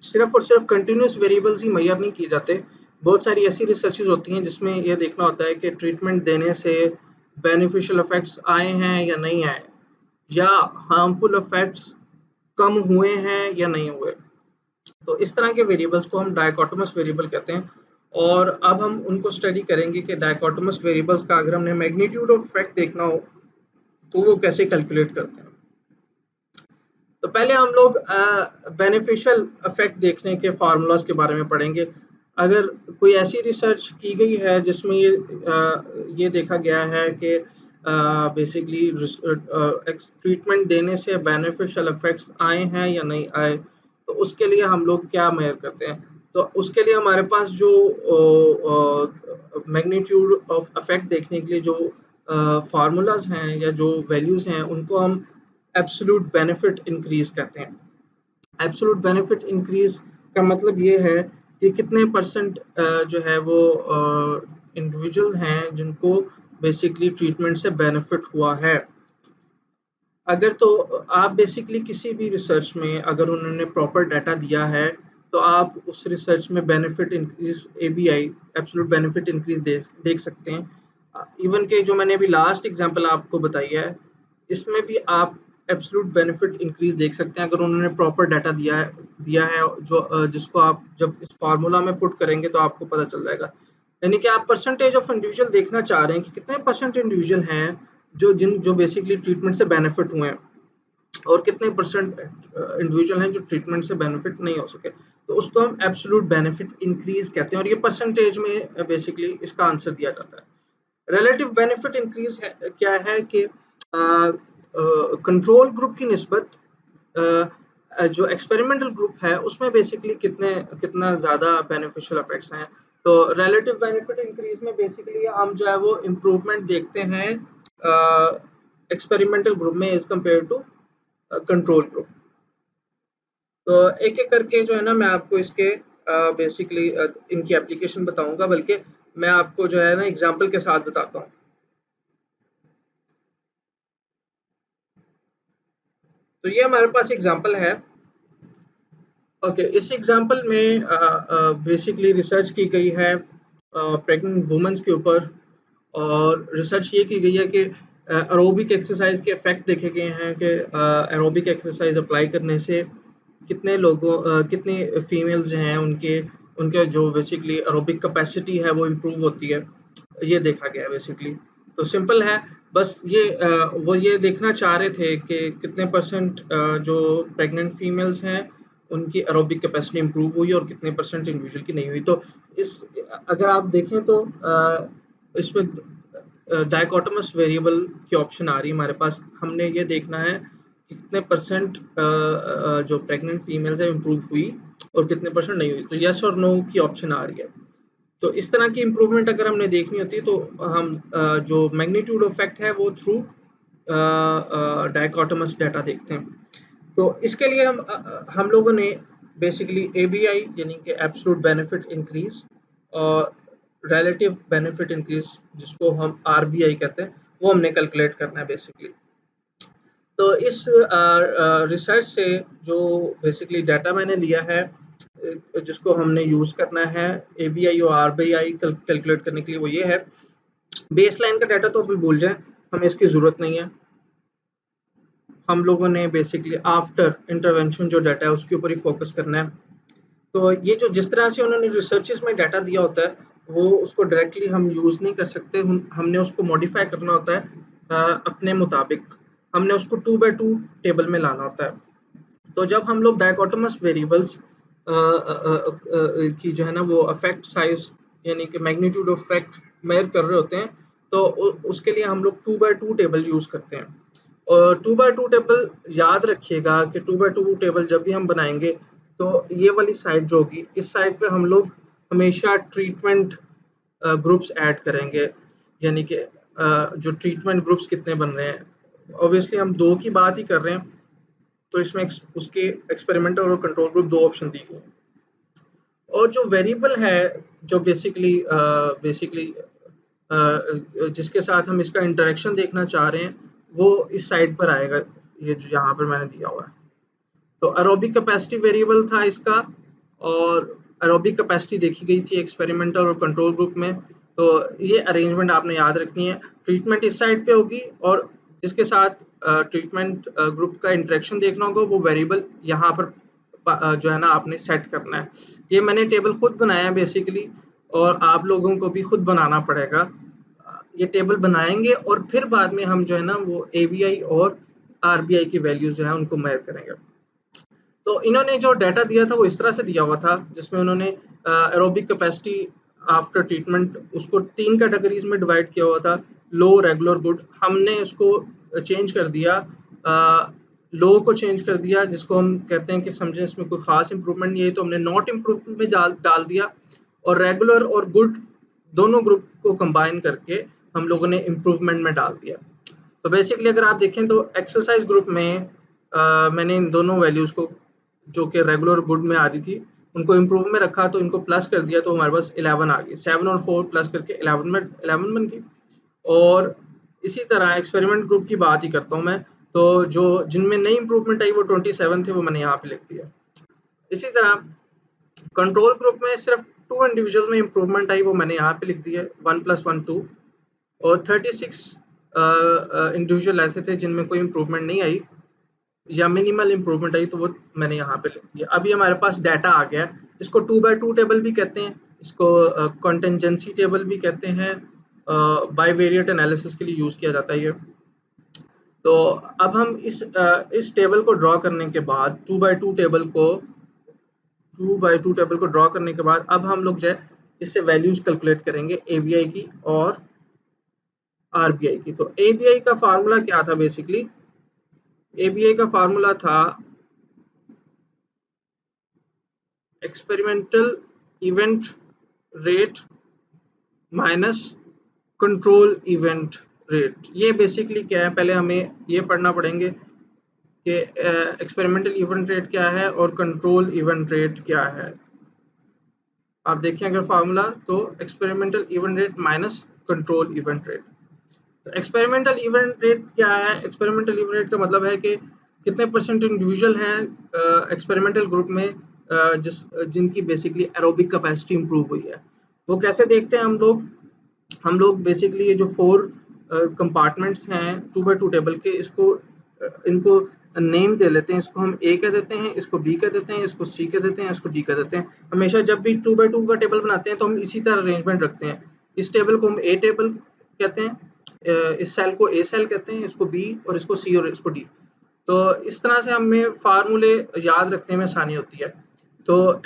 सिर्फ और सिर्फ कंटिन्यूस वेरिएबल्स ही मैयर नहीं किए जाते। बहुत सारी ऐसी रिसर्चेज होती हैं जिसमें यह देखना होता है कि ट्रीटमेंट देने से बेनिफिशियल इफेक्ट्स आए हैं या नहीं आए, या हार्मफुल इफेक्ट्स कम हुए हैं या नहीं हुए। तो इस तरह के वेरिएबल्स को हम डायकोटोमस वेरिएबल कहते हैं। और अब हम उनको स्टडी करेंगे कि डायकोटोमस वेरिएबल्स का अगर हमने मैग्नीट्यूड ऑफ इफेक्ट देखना हो तो वो कैसे कैलकुलेट करते हैं। तो पहले हम लोग बेनिफिशियल इफेक्ट देखने के फार्मूलाज के बारे में पढ़ेंगे। अगर कोई ऐसी रिसर्च की गई है जिसमें ये देखा गया है कि बेसिकली ट्रीटमेंट देने से बेनिफिशियल इफेक्ट्स आए हैं या नहीं आए, तो उसके लिए हम लोग क्या मेजर करते हैं। तो उसके लिए हमारे पास जो मैग्नीट्यूड ऑफ इफेक्ट देखने के लिए जो फार्मूलाज हैं या जो वैल्यूज हैं उनको हम एब्सोल्यूट बेनिफिट इंक्रीज कहते हैं। एब्सोल्यूट बेनिफिट इंक्रीज का मतलब ये है कि कितने परसेंट जो है वो इंडिविजुअल हैं जिनको बेसिकली ट्रीटमेंट से बेनिफिट हुआ है। अगर तो आप बेसिकली किसी भी रिसर्च में अगर उन्होंने प्रॉपर डाटा दिया है तो आप उस रिसर्च में benefit increase ABI absolute benefit increase देख सकते हैं। इवन के जो मैंने अभी लास्ट एग्जांपल आपको बताई है इसमें भी आप एब्सोल्यूट बेनिफिट इंक्रीज देख सकते हैं अगर उन्होंने प्रॉपर डाटा दिया है जो जिसको आप जब इस फार्मूला में पुट करेंगे तो आपको पता चल जाएगा। यानी कि आप परसेंटेज ऑफ इंडिविजुअल देखना चाह रहे हैं कि कितने परसेंट इंडिविजुअल हैं जो बेसिकली ट्रीटमेंट से बेनिफिट हुए हैं और कितने परसेंट इंडिविजुअल हैं जो ट्रीटमेंट से बेनिफिट नहीं हो सके। तो उसको हम एब्सोल्यूट बेनिफिट इंक्रीज कहते हैं और ये परसेंटेज में बेसिकली इसका आंसर दिया जाता है। रिलेटिव बेनिफिट इंक्रीज क्या है कि कंट्रोल ग्रुप की निस्बत जो एक्सपेरिमेंटल ग्रुप है उसमें बेसिकली कितना ज़्यादा बेनिफिशियल इफेक्ट्स हैं। तो रिलेटिव बेनिफिट इंक्रीज में बेसिकली हम जो है वो इम्प्रूवमेंट देखते हैं एक्सपेरिमेंटल ग्रुप में as compare to control group. तो एक एक करके जो है ना मैं आपको इसके बेसिकली इनकी एप्लीकेशन बताऊंगा, बल्कि मैं आपको जो है ना एग्जांपल के साथ बताता हूँ। तो ये हमारे पास एग्जांपल है। ओके, इस एग्जांपल में बेसिकली रिसर्च की गई है प्रेग्नेंट वुमेन्स के ऊपर, और रिसर्च ये की गई है कि एरोबिक एक्सरसाइज के इफेक्ट देखे गए हैं कि एरोबिक एक्सरसाइज अप्लाई करने से कितनी फीमेल्स हैं उनके उनके जो बेसिकली एरोबिक कैपेसिटी है वो इम्प्रूव होती है, ये देखा गया है बेसिकली। तो सिंपल है, बस वो ये देखना चाह रहे थे कि कितने परसेंट जो प्रेग्नेंट फीमेल्स हैं उनकी एरोबिक कैपेसिटी इंप्रूव हुई और कितने परसेंट इंडिविजुअल की नहीं हुई। तो इस अगर आप देखें तो इसमें डायकोटोमस वेरिएबल की ऑप्शन आ रही है हमारे पास। हमने ये देखना है कि कितने परसेंट जो प्रेग्नेंट फीमेल्स है इम्प्रूव हुई और कितने परसेंट नहीं हुई। तो यस और नो की ऑप्शन आ रही है। तो इस तरह की इम्प्रूवमेंट अगर हमने देखनी होती है तो हम जो मैग्नीट्यूड इफेक्ट है वो थ्रू डायकोटोमस डाटा देखते हैं। तो इसके लिए हम लोगों ने बेसिकली एबीआई यानी कि एब्सोल्यूट बेनिफिट इंक्रीज और रिलेटिव बेनिफिट इंक्रीज, जिसको हम आरबीआई कहते हैं, वो हमने कैलकुलेट करना है बेसिकली। तो इस रिसर्च से जो बेसिकली डाटा मैंने लिया है जिसको हमने यूज करना है एबीआई और आरबीआई कैलकुलेट करने के लिए, वो ये है। बेसलाइन का डाटा तो अभी भूल जाएं, हमें इसकी जरूरत नहीं है। हम लोगों ने बेसिकली आफ्टर इंटरवेंशन जो डाटा है उसके ऊपर ही फोकस करना है। तो ये जो जिस तरह से उन्होंने रिसर्चेस में डाटा दिया होता है वो उसको डायरेक्टली हम यूज़ नहीं कर सकते, हमने उसको मॉडिफाई करना होता है अपने मुताबिक। हमने उसको 2x2 टेबल में लाना होता है। तो जब हम लोग डायकोटोमस वेरिएबल्स की जो है ना वो अफेक्ट साइज यानी कि मैग्नीट्यूड ऑफ इफेक्ट मेजर कर रहे होते हैं, तो उसके लिए हम लोग 2x2 टेबल यूज़ करते हैं। और 2x2 टेबल याद रखिएगा कि 2x2 टेबल जब भी हम बनाएंगे तो ये वाली साइड जो होगी इस साइड पे हम लोग हमेशा ट्रीटमेंट ग्रुप्स ऐड करेंगे, यानी कि जो ट्रीटमेंट ग्रुप्स कितने बन रहे हैं। ऑब्वियसली हम दो की बात ही कर रहे हैं, तो इसमें उसके एक्सपेरिमेंटल और कंट्रोल ग्रुप दो ऑप्शन दी गई। और जो वेरिएबल है जो बेसिकली जिसके साथ हम इसका इंटरेक्शन देखना चाह रहे हैं वो इस साइड पर आएगा, ये जो यहाँ पर मैंने दिया हुआ है। तो एरोबिक कैपेसिटी वेरिएबल था इसका, और एरोबिक कैपेसिटी देखी गई थी एक्सपेरिमेंटल और कंट्रोल ग्रुप में। तो ये अरेंजमेंट आपने याद रखनी है, ट्रीटमेंट इस साइड पे होगी और जिसके साथ ट्रीटमेंट ग्रुप का इंटरेक्शन देखना होगा वो वेरिएबल यहाँ पर जो है ना आपने सेट करना है। ये मैंने टेबल खुद बनाया है बेसिकली, और आप लोगों को भी खुद बनाना पड़ेगा। ये टेबल बनाएंगे और फिर बाद में हम जो है ना वो एबीआई और आरबीआई की वैल्यूज जो है उनको मेजर करेंगे। तो इन्होंने जो डाटा दिया था वो इस तरह से दिया हुआ था, जिसमें उन्होंने एरोबिक कैपेसिटी आफ्टर ट्रीटमेंट उसको 3 कैटेगरीज में डिवाइड किया हुआ था, लो, रेगुलर, गुड। हमने उसको चेंज कर दिया, लो को चेंज कर दिया, जिसको हम कहते हैं कि समझें इसमें कोई खास इंप्रूवमेंट नहीं है, तो हमने नॉट इम्प्रूवमेंट में डाल दिया। और रेगुलर और गुड दोनों ग्रुप को कंबाइन करके हम लोगों ने इम्प्रूवमेंट में डाल दिया। तो बेसिकली अगर आप देखें तो एक्सरसाइज ग्रुप में मैंने इन दोनों वैल्यूज को जो कि रेगुलर गुड में आ रही थी उनको इम्प्रूव में रखा, तो इनको प्लस कर दिया तो हमारे पास 11 आ गई। 7 और 4 प्लस करके 11 में 11 बन गई। और इसी तरह एक्सपेरिमेंट ग्रुप की बात ही करता हूँ मैं, तो जो जिनमें नई इंप्रूवमेंट आई वो 27 थे, वो मैंने यहाँ पे लिख दिया। इसी तरह कंट्रोल ग्रुप में सिर्फ 2 इंडिविजुअल में इंप्रूवमेंट आई, वो मैंने यहाँ पे लिख दिया 1 + 1 2। और 36 इंडिविजुअल ऐसे थे जिनमें कोई इंप्रूवमेंट नहीं आई या मिनिमल इंप्रूवमेंट आई, तो वो मैंने यहाँ पे लिख दिया। अभी हमारे पास डाटा आ गया, इसको 2x2 टेबल भी कहते हैं, इसको कॉन्टेंजेंसी टेबल भी कहते हैं, बाइवेरिएट एनालिसिस के लिए यूज किया जाता है ये। तो अब हम इस टेबल को ड्रॉ करने के बाद 2x2 टेबल को ड्रॉ करने के बाद अब हम लोग जो है इससे वैल्यूज कैलकुलेट करेंगे एबीआई की और आरबीआई की। तो एबीआई का फार्मूला क्या था बेसिकली? एबीआई का फार्मूला था experimental event rate minus control event rate. ये बेसिकली क्या है, पहले हमें ये पढ़ना पड़ेंगे कि एक्सपेरिमेंटल इवेंट रेट क्या है और कंट्रोल इवेंट रेट क्या है। आप देखें अगर फार्मूला, तो experimental event rate minus control event rate. तो एक्सपेरिमेंटल इवेंट रेट क्या है? एक्सपेरिमेंटल इवेंट रेट का मतलब है कि कितने परसेंट इंडिविजुअल हैं एक्सपेरिमेंटल ग्रुप में जिनकी बेसिकली एरोबिक कैपेसिटी इंप्रूव हुई है। वो कैसे देखते हैं हम लोग बेसिकली ये जो 4 कंपार्टमेंट्स हैं 2x2 टेबल के, इनको नेम दे लेते हैं। इसको हम ए कह देते हैं, इसको बी कह देते हैं, इसको सी कह देते हैं, इसको डी कह देते हैं। हमेशा जब भी 2x2 का टेबल बनाते हैं तो हम इसी तरह अरेंजमेंट रखते हैं। इस टेबल को हम ए टेबल कहते हैं, इस सेल को ए सेल कहते हैं, इसको बी और इसको सी और इसको डी। तो इस तरह से हमें फार्मूले याद रखने में आसानी होती है। तो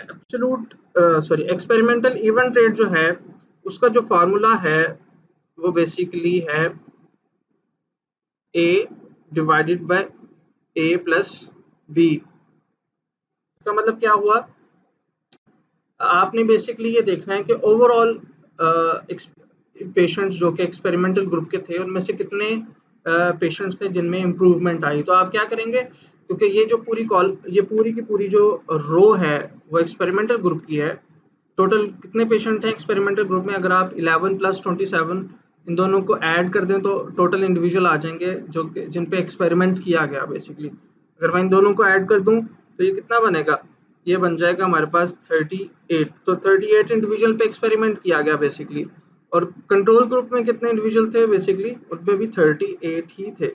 एक्सपेरिमेंटल इवेंट रेट जो है उसका जो फार्मूला है वो बेसिकली है a divided by a plus b. इसका मतलब क्या हुआ? आपने बेसिकली ये देखना है कि ओवरऑल पेशेंट्स जो कि एक्सपेरिमेंटल ग्रुप के थे उनमें से कितने पेशेंट्स थे जिनमें इम्प्रूवमेंट आई। तो आप क्या करेंगे, क्योंकि ये पूरी की पूरी जो रो है वो एक्सपेरिमेंटल ग्रुप की है। टोटल कितने पेशेंट हैं एक्सपेरिमेंटल ग्रुप में? अगर आप 11 प्लस 27 इन दोनों को ऐड कर दें तो टोटल इंडिविजुअल आ जाएंगे जो जिन पे एक्सपेरिमेंट किया गया बेसिकली। अगर मैं इन दोनों को ऐड कर दूं तो ये कितना बनेगा? ये बन जाएगा हमारे पास 38। तो 38 इंडिविजुअल पे एक्सपेरिमेंट किया गया बेसिकली। और कंट्रोल ग्रुप में कितने इंडिविजुअल थे? बेसिकली उनमें भी 38 ही थे,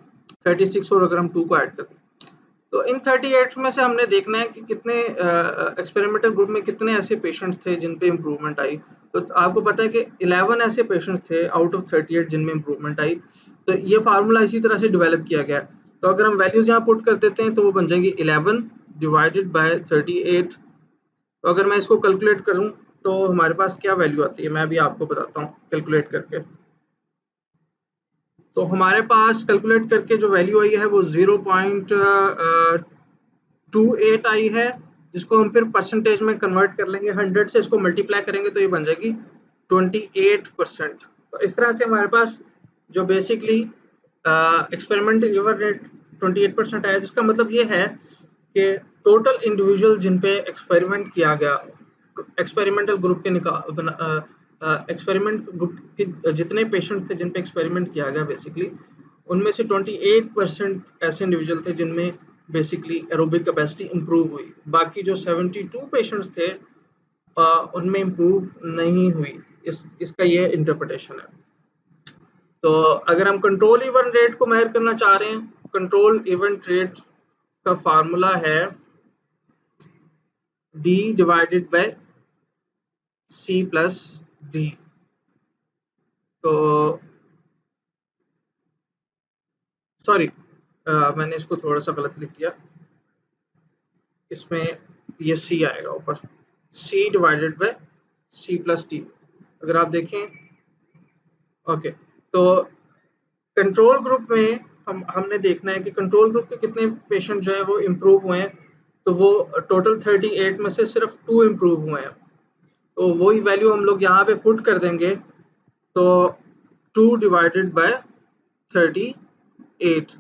36 और अगर हम 2 को ऐड कर दें तो इन 38 में से हमने देखना है कि कितने एक्सपेरिमेंटल ग्रुप में कितने ऐसे पेशेंट्स थे जिन पे इम्प्रूवमेंट आई। तो आपको पता है कि 11 ऐसे पेशेंट्स थे आउट ऑफ 38 जिनमें इम्प्रूवमेंट आई। तो ये फार्मूला इसी तरह से डेवलप किया गया। तो अगर हम वैल्यूज यहाँ पुट कर देते हैं तो वो बन जाएगी 11 डिवाइडेड बाय 38। तो अगर मैं इसको कैलकुलेट करूँ तो हमारे पास क्या वैल्यू आती है, मैं भी आपको बताता हूँ कैलकुलेट करके। तो हमारे पास कैलकुलेट करके जो वैल्यू आई है वो 0.28 आई है, जिसको हम फिर परसेंटेज में कन्वर्ट कर लेंगे। 100 से इसको मल्टीप्लाई करेंगे तो ये बन जाएगी 28%। तो इस तरह से हमारे पास जो बेसिकली एक्सपेरिमेंटल रिवर रेट 28% आया, जिसका मतलब ये है कि टोटल इंडिविजुअल जिन पे एक्सपेरिमेंट किया गया, एक्सपेरिमेंटल ग्रुप के एक्सपेरिमेंट ग्रुप के जितने पेशेंट्स थे जिन पे एक्सपेरिमेंट किया गया बेसिकली, उनमें से 28% ऐसे इंडिविजुअल थे जिनमें बेसिकली एरोबिक कैपेसिटी इंप्रूव हुई। बाकी जो 72 पेशेंट्स थे उनमें इंप्रूव नहीं हुई। इसका ये इंटरप्रिटेशन है। तो अगर हम कंट्रोल इवेंट रेट को मेजर करना चाह रहे हैं, कंट्रोल इवेंट रेट का फार्मूला है D divided by C plus D। तो सॉरी, मैंने इसको थोड़ा सा गलत लिख दिया। इसमें ये C आएगा ऊपर, C divided by C plus D। अगर आप देखें, ओके, तो कंट्रोल ग्रुप में हमने देखना है कि कंट्रोल ग्रुप के कितने पेशेंट जो है वो इम्प्रूव हुए हैं। तो वो टोटल 38 में से सिर्फ 2 इम्प्रूव हुए हैं। तो वही वैल्यू हम लोग यहाँ पे पुट कर देंगे। तो 2 डिवाइडेड बाय 38,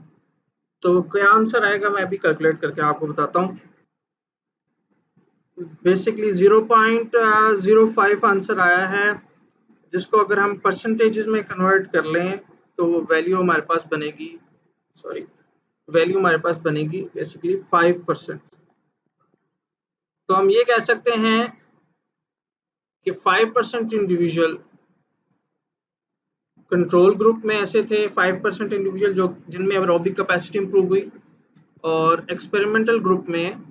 तो क्या आंसर आएगा मैं अभी कैलकुलेट करके आपको बताता हूँ। बेसिकली 0.05 आंसर आया है, जिसको अगर हम परसेंटेजेस में कन्वर्ट कर लें तो वो वैल्यू हमारे पास बनेगी, सॉरी, वैल्यू हमारे पास बनेगी बेसिकली 5%। तो हम ये कह सकते हैं कि 5% इंडिविजुअल कंट्रोल ग्रुप में ऐसे थे, 5% इंडिविजुअल जो जिनमें एरोबिक कैपेसिटी इंप्रूव हुई, और एक्सपेरिमेंटल ग्रुप में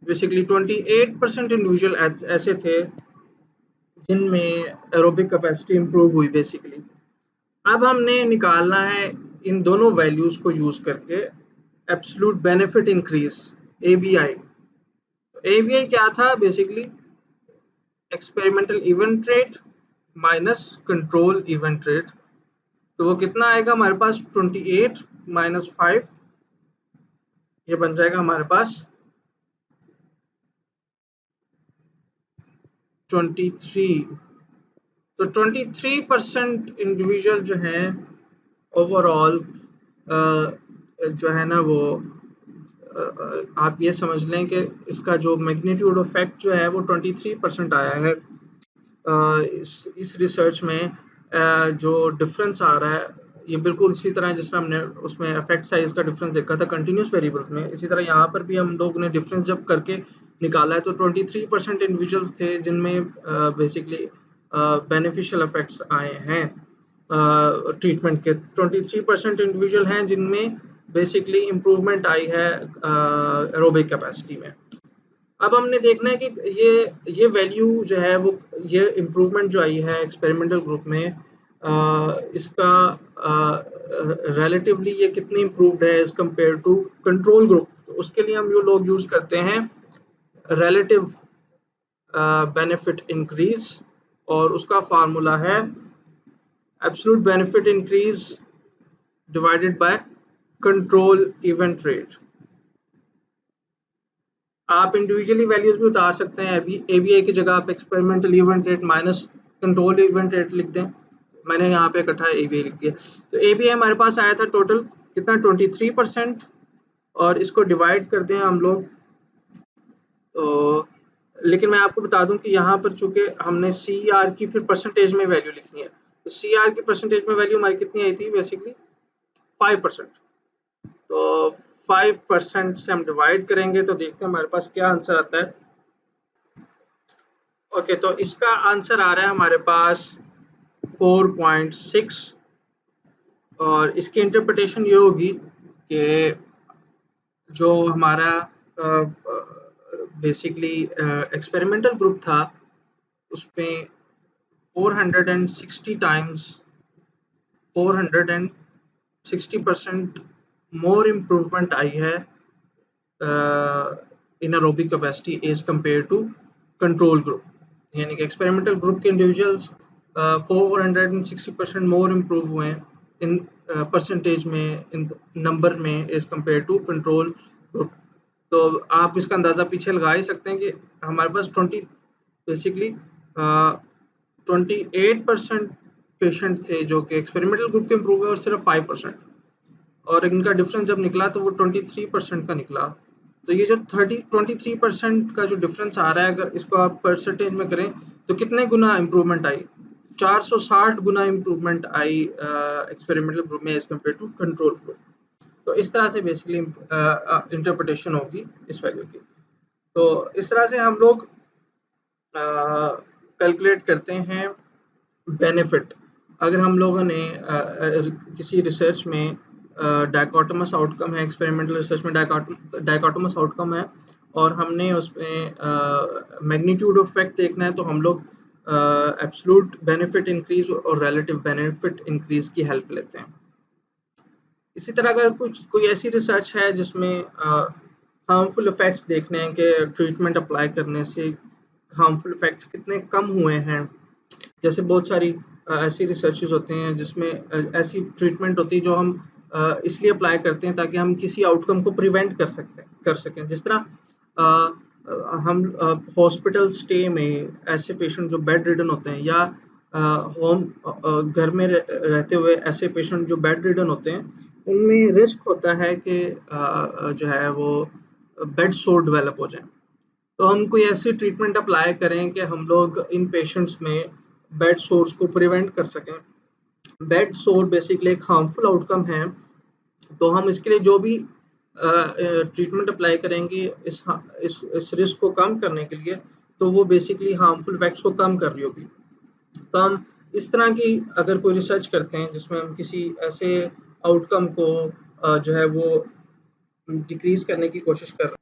बेसिकली 28% इंडिविजुअल ऐसे थे जिनमें एरोबिक कैपेसिटी इंप्रूव हुई बेसिकली। अब हमने निकालना है इन दोनों वैल्यूज को यूज करके absolute benefit increase, ABI। ABI क्या था? Basically experimental event rate minus control event rate. तो वो कितना आएगा हमारे पास? 28 माइनस 5, ये बन जाएगा हमारे पास 23, तो 23% इंडिविजुअल जो हैं ओवरऑल जो है ना वो आप ये समझ लें कि इसका जो मैग्नीट्यूड ऑफ इफेक्ट जो है वो 23% आया है। इस रिसर्च में जो डिफरेंस आ रहा है ये बिल्कुल इसी तरह जिस तरह हमने उसमें इफेक्ट साइज का डिफरेंस देखा था कंटिन्यूस वेरिएबल्स में, इसी तरह यहाँ पर भी हम लोग ने डिफरेंस जब करके निकाला है तो 23% इंडिविजुअल्स थे जिनमें बेसिकली बेनिफिशियल इफेक्ट्स आए हैं ट्रीटमेंट के। 23% इंडिविजुअल हैं जिनमें बेसिकली इम्प्रूवमेंट आई है एरोबिक कैपेसिटी में। अब हमने देखना है कि ये वैल्यू जो है वो ये इम्प्रूवमेंट जो आई है एक्सपेरिमेंटल ग्रुप में इसका रिलेटिवली ये कितनी इम्प्रूव्ड है as compare to control group. तो उसके लिए हम ये लोग यूज करते हैं रिलेटिव बेनिफिट इंक्रीज और उसका फार्मूला है absolute benefit increase divided by control event rate. आप इंडिविजुअली वैल्यूज भी उतार सकते हैं, एबीआई की जगह आप experimental event rate minus control event rate लिख दें। मैंने यहाँ पे इकट्ठा एबीआई लिख दिया। तो एबीआई हमारे पास आया था टोटल कितना 23% और इसको डिवाइड करते हैं हम लोग। तो लेकिन मैं आपको बता दूं कि यहाँ पर चूंकि हमने सी आर की फिर परसेंटेज में वैल्यू लिखनी है, तो सी आर की परसेंटेज में वैल्यू हमारी कितनी आई थी बेसिकली 5%। तो 5% से हम डिवाइड करेंगे तो देखते हैं हमारे पास क्या आंसर आता है। ओके, तो इसका आंसर आ रहा है हमारे पास 4.6 और इसकी इंटरप्रिटेशन ये होगी कि जो हमारा बेसिकली एक्सपेरिमेंटल ग्रुप था उसमें 460 टाइम्स 460% मोर इम्प्रूवमेंट आई है in aerobic capacity as compare to control group. यानी कि एक्सपेरिमेंटल ग्रुप के इंडिविजुअल्स 460% मोर इम्प्रूव हुए हैं इन परसेंटेज में, इन नंबर में as compare to control group. तो आप इसका अंदाज़ा पीछे लगा ही सकते हैं कि हमारे पास 28% पेशेंट थे जो कि एक्सपेरिमेंटल ग्रुप के इम्प्रूव हुए और सिर्फ 5%, और इनका डिफरेंस जब निकला तो वो 23% का निकला। तो ये जो 23% का जो डिफरेंस आ रहा है अगर इसको आप परसेंटेज में करें तो कितने गुना इम्प्रूवमेंट आई, 460 गुना इम्प्रूवमेंट आई एक्सपेरिमेंटल ग्रुप में as compare to control group. तो इस तरह से बेसिकली इंटरप्रिटेशन होगी इस वैल्यू की। तो इस तरह से हम लोग कैलकुलेट करते हैं बेनिफिट। अगर हम लोगों ने किसी रिसर्च में डायकोटोमस आउटकम है, एक्सपेरिमेंटल रिसर्च में डायकोटोमस आउटकम है और हमने उसमें मैग्नीट्यूड ऑफ इफेक्ट देखना है तो हम लोग एब्सोल्यूट बेनिफिट इंक्रीज और रिलेटिव बेनिफिट इंक्रीज की हेल्प लेते हैं। इसी तरह अगर कोई ऐसी रिसर्च है जिसमें हार्मफुल इफेक्ट्स देखने हैं कि ट्रीटमेंट अप्लाई करने से हार्मफुल इफेक्ट्स कितने कम हुए हैं, जैसे बहुत सारी ऐसी रिसर्चेज होते हैं जिसमें ऐसी ट्रीटमेंट होती है जो हम इसलिए अप्लाई करते हैं ताकि हम किसी आउटकम को प्रिवेंट कर सकें। जिस तरह हम हॉस्पिटल स्टे में ऐसे पेशेंट जो बेड रिडन होते हैं या होम घर में रहते हुए ऐसे पेशेंट जो बेड रिडन होते हैं उनमें रिस्क होता है कि जो है वो बेड सोर डेवलप हो जाए। तो हम कोई ऐसी ट्रीटमेंट अप्लाई करें कि हम लोग इन पेशेंट्स में बेड सोर्स को प्रिवेंट कर सकें। बेड सोर बेसिकली एक हार्मफुल आउटकम है, तो हम इसके लिए जो भी ट्रीटमेंट अप्लाई करेंगे इस रिस्क को कम करने के लिए, तो वो बेसिकली हार्मफुल इफेक्ट्स को कम कर रही होगी। तो हम इस तरह की अगर कोई रिसर्च करते हैं जिसमें हम किसी ऐसे आउटकम को जो है वो डिक्रीज करने की कोशिश कर रहे हैं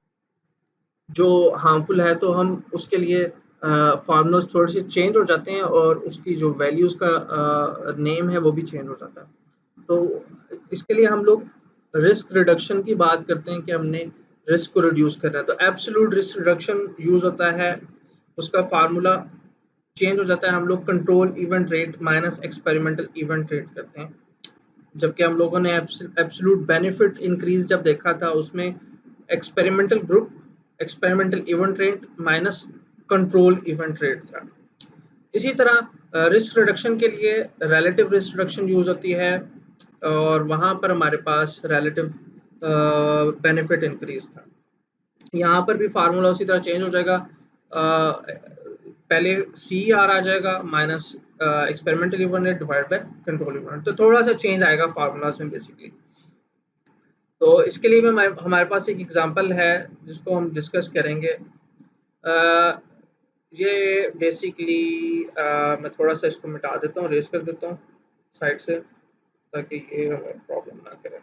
जो हार्मफुल है, तो हम उसके लिए फार्मूलाज थोड़े से चेंज हो जाते हैं और उसकी जो वैल्यूज़ का नेम है वो भी चेंज हो जाता है। तो इसके लिए हम लोग रिस्क रिडक्शन की बात करते हैं कि हमने रिस्क को रिड्यूस करना है, तो एब्सोल्यूट रिस्क रिडक्शन यूज़ होता है, उसका फार्मूला चेंज हो जाता है। हम लोग control event rate minus experimental event rate करते हैं, जबकि हम लोगों ने एब्सोल्यूट बेनिफिट इंक्रीज जब देखा था उसमें experimental group experimental event rate minus control event rate था। इसी तरह रिस्क रिडक्शन के लिए रिलेटिव रिस्क रिडक्शन यूज होती है और वहां पर हमारे पास रिलेटिव बेनिफिट इंक्रीज था। यहाँ पर भी फार्मूला उसी तरह चेंज हो जाएगा, पहले सी आर आ जाएगा minus experimental event rate divide by control event, तो थोड़ा सा चेंज आएगा फार्मूलाज में बेसिकली। तो इसके लिए मैं हमारे पास एक एग्जांपल है जिसको हम डिस्कस करेंगे। ये बेसिकली मैं थोड़ा सा इसको मिटा देता हूँ, रेस कर देता हूँ साइड से ताकि ये हमें प्रॉब्लम ना करे।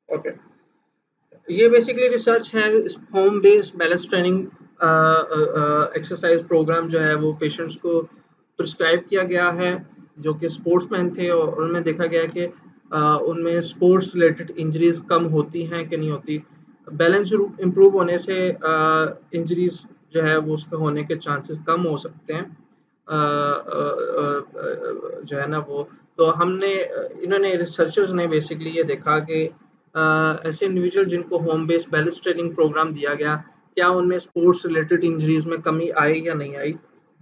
ओके, ये बेसिकली रिसर्च है, home based balance training exercise program जो है वो पेशेंट्स को प्रिस्क्राइब किया गया है जो कि स्पोर्ट्समैन थे, और उनमें देखा गया कि उनमें स्पोर्ट्स रिलेटेड इंजरीज कम होती हैं कि नहीं होती। बैलेंस इम्प्रूव होने से इंजरीज जो है वो उसका होने के चांसेस कम हो सकते हैं, जो है ना वो। तो हमने इन्होंने रिसर्चर्स ने बेसिकली ये देखा कि ऐसे इंडिविजुअल जिनको home based balance training program दिया गया, क्या उनमें स्पोर्ट्स रिलेटेड इंजरीज में कमी आई या नहीं आई।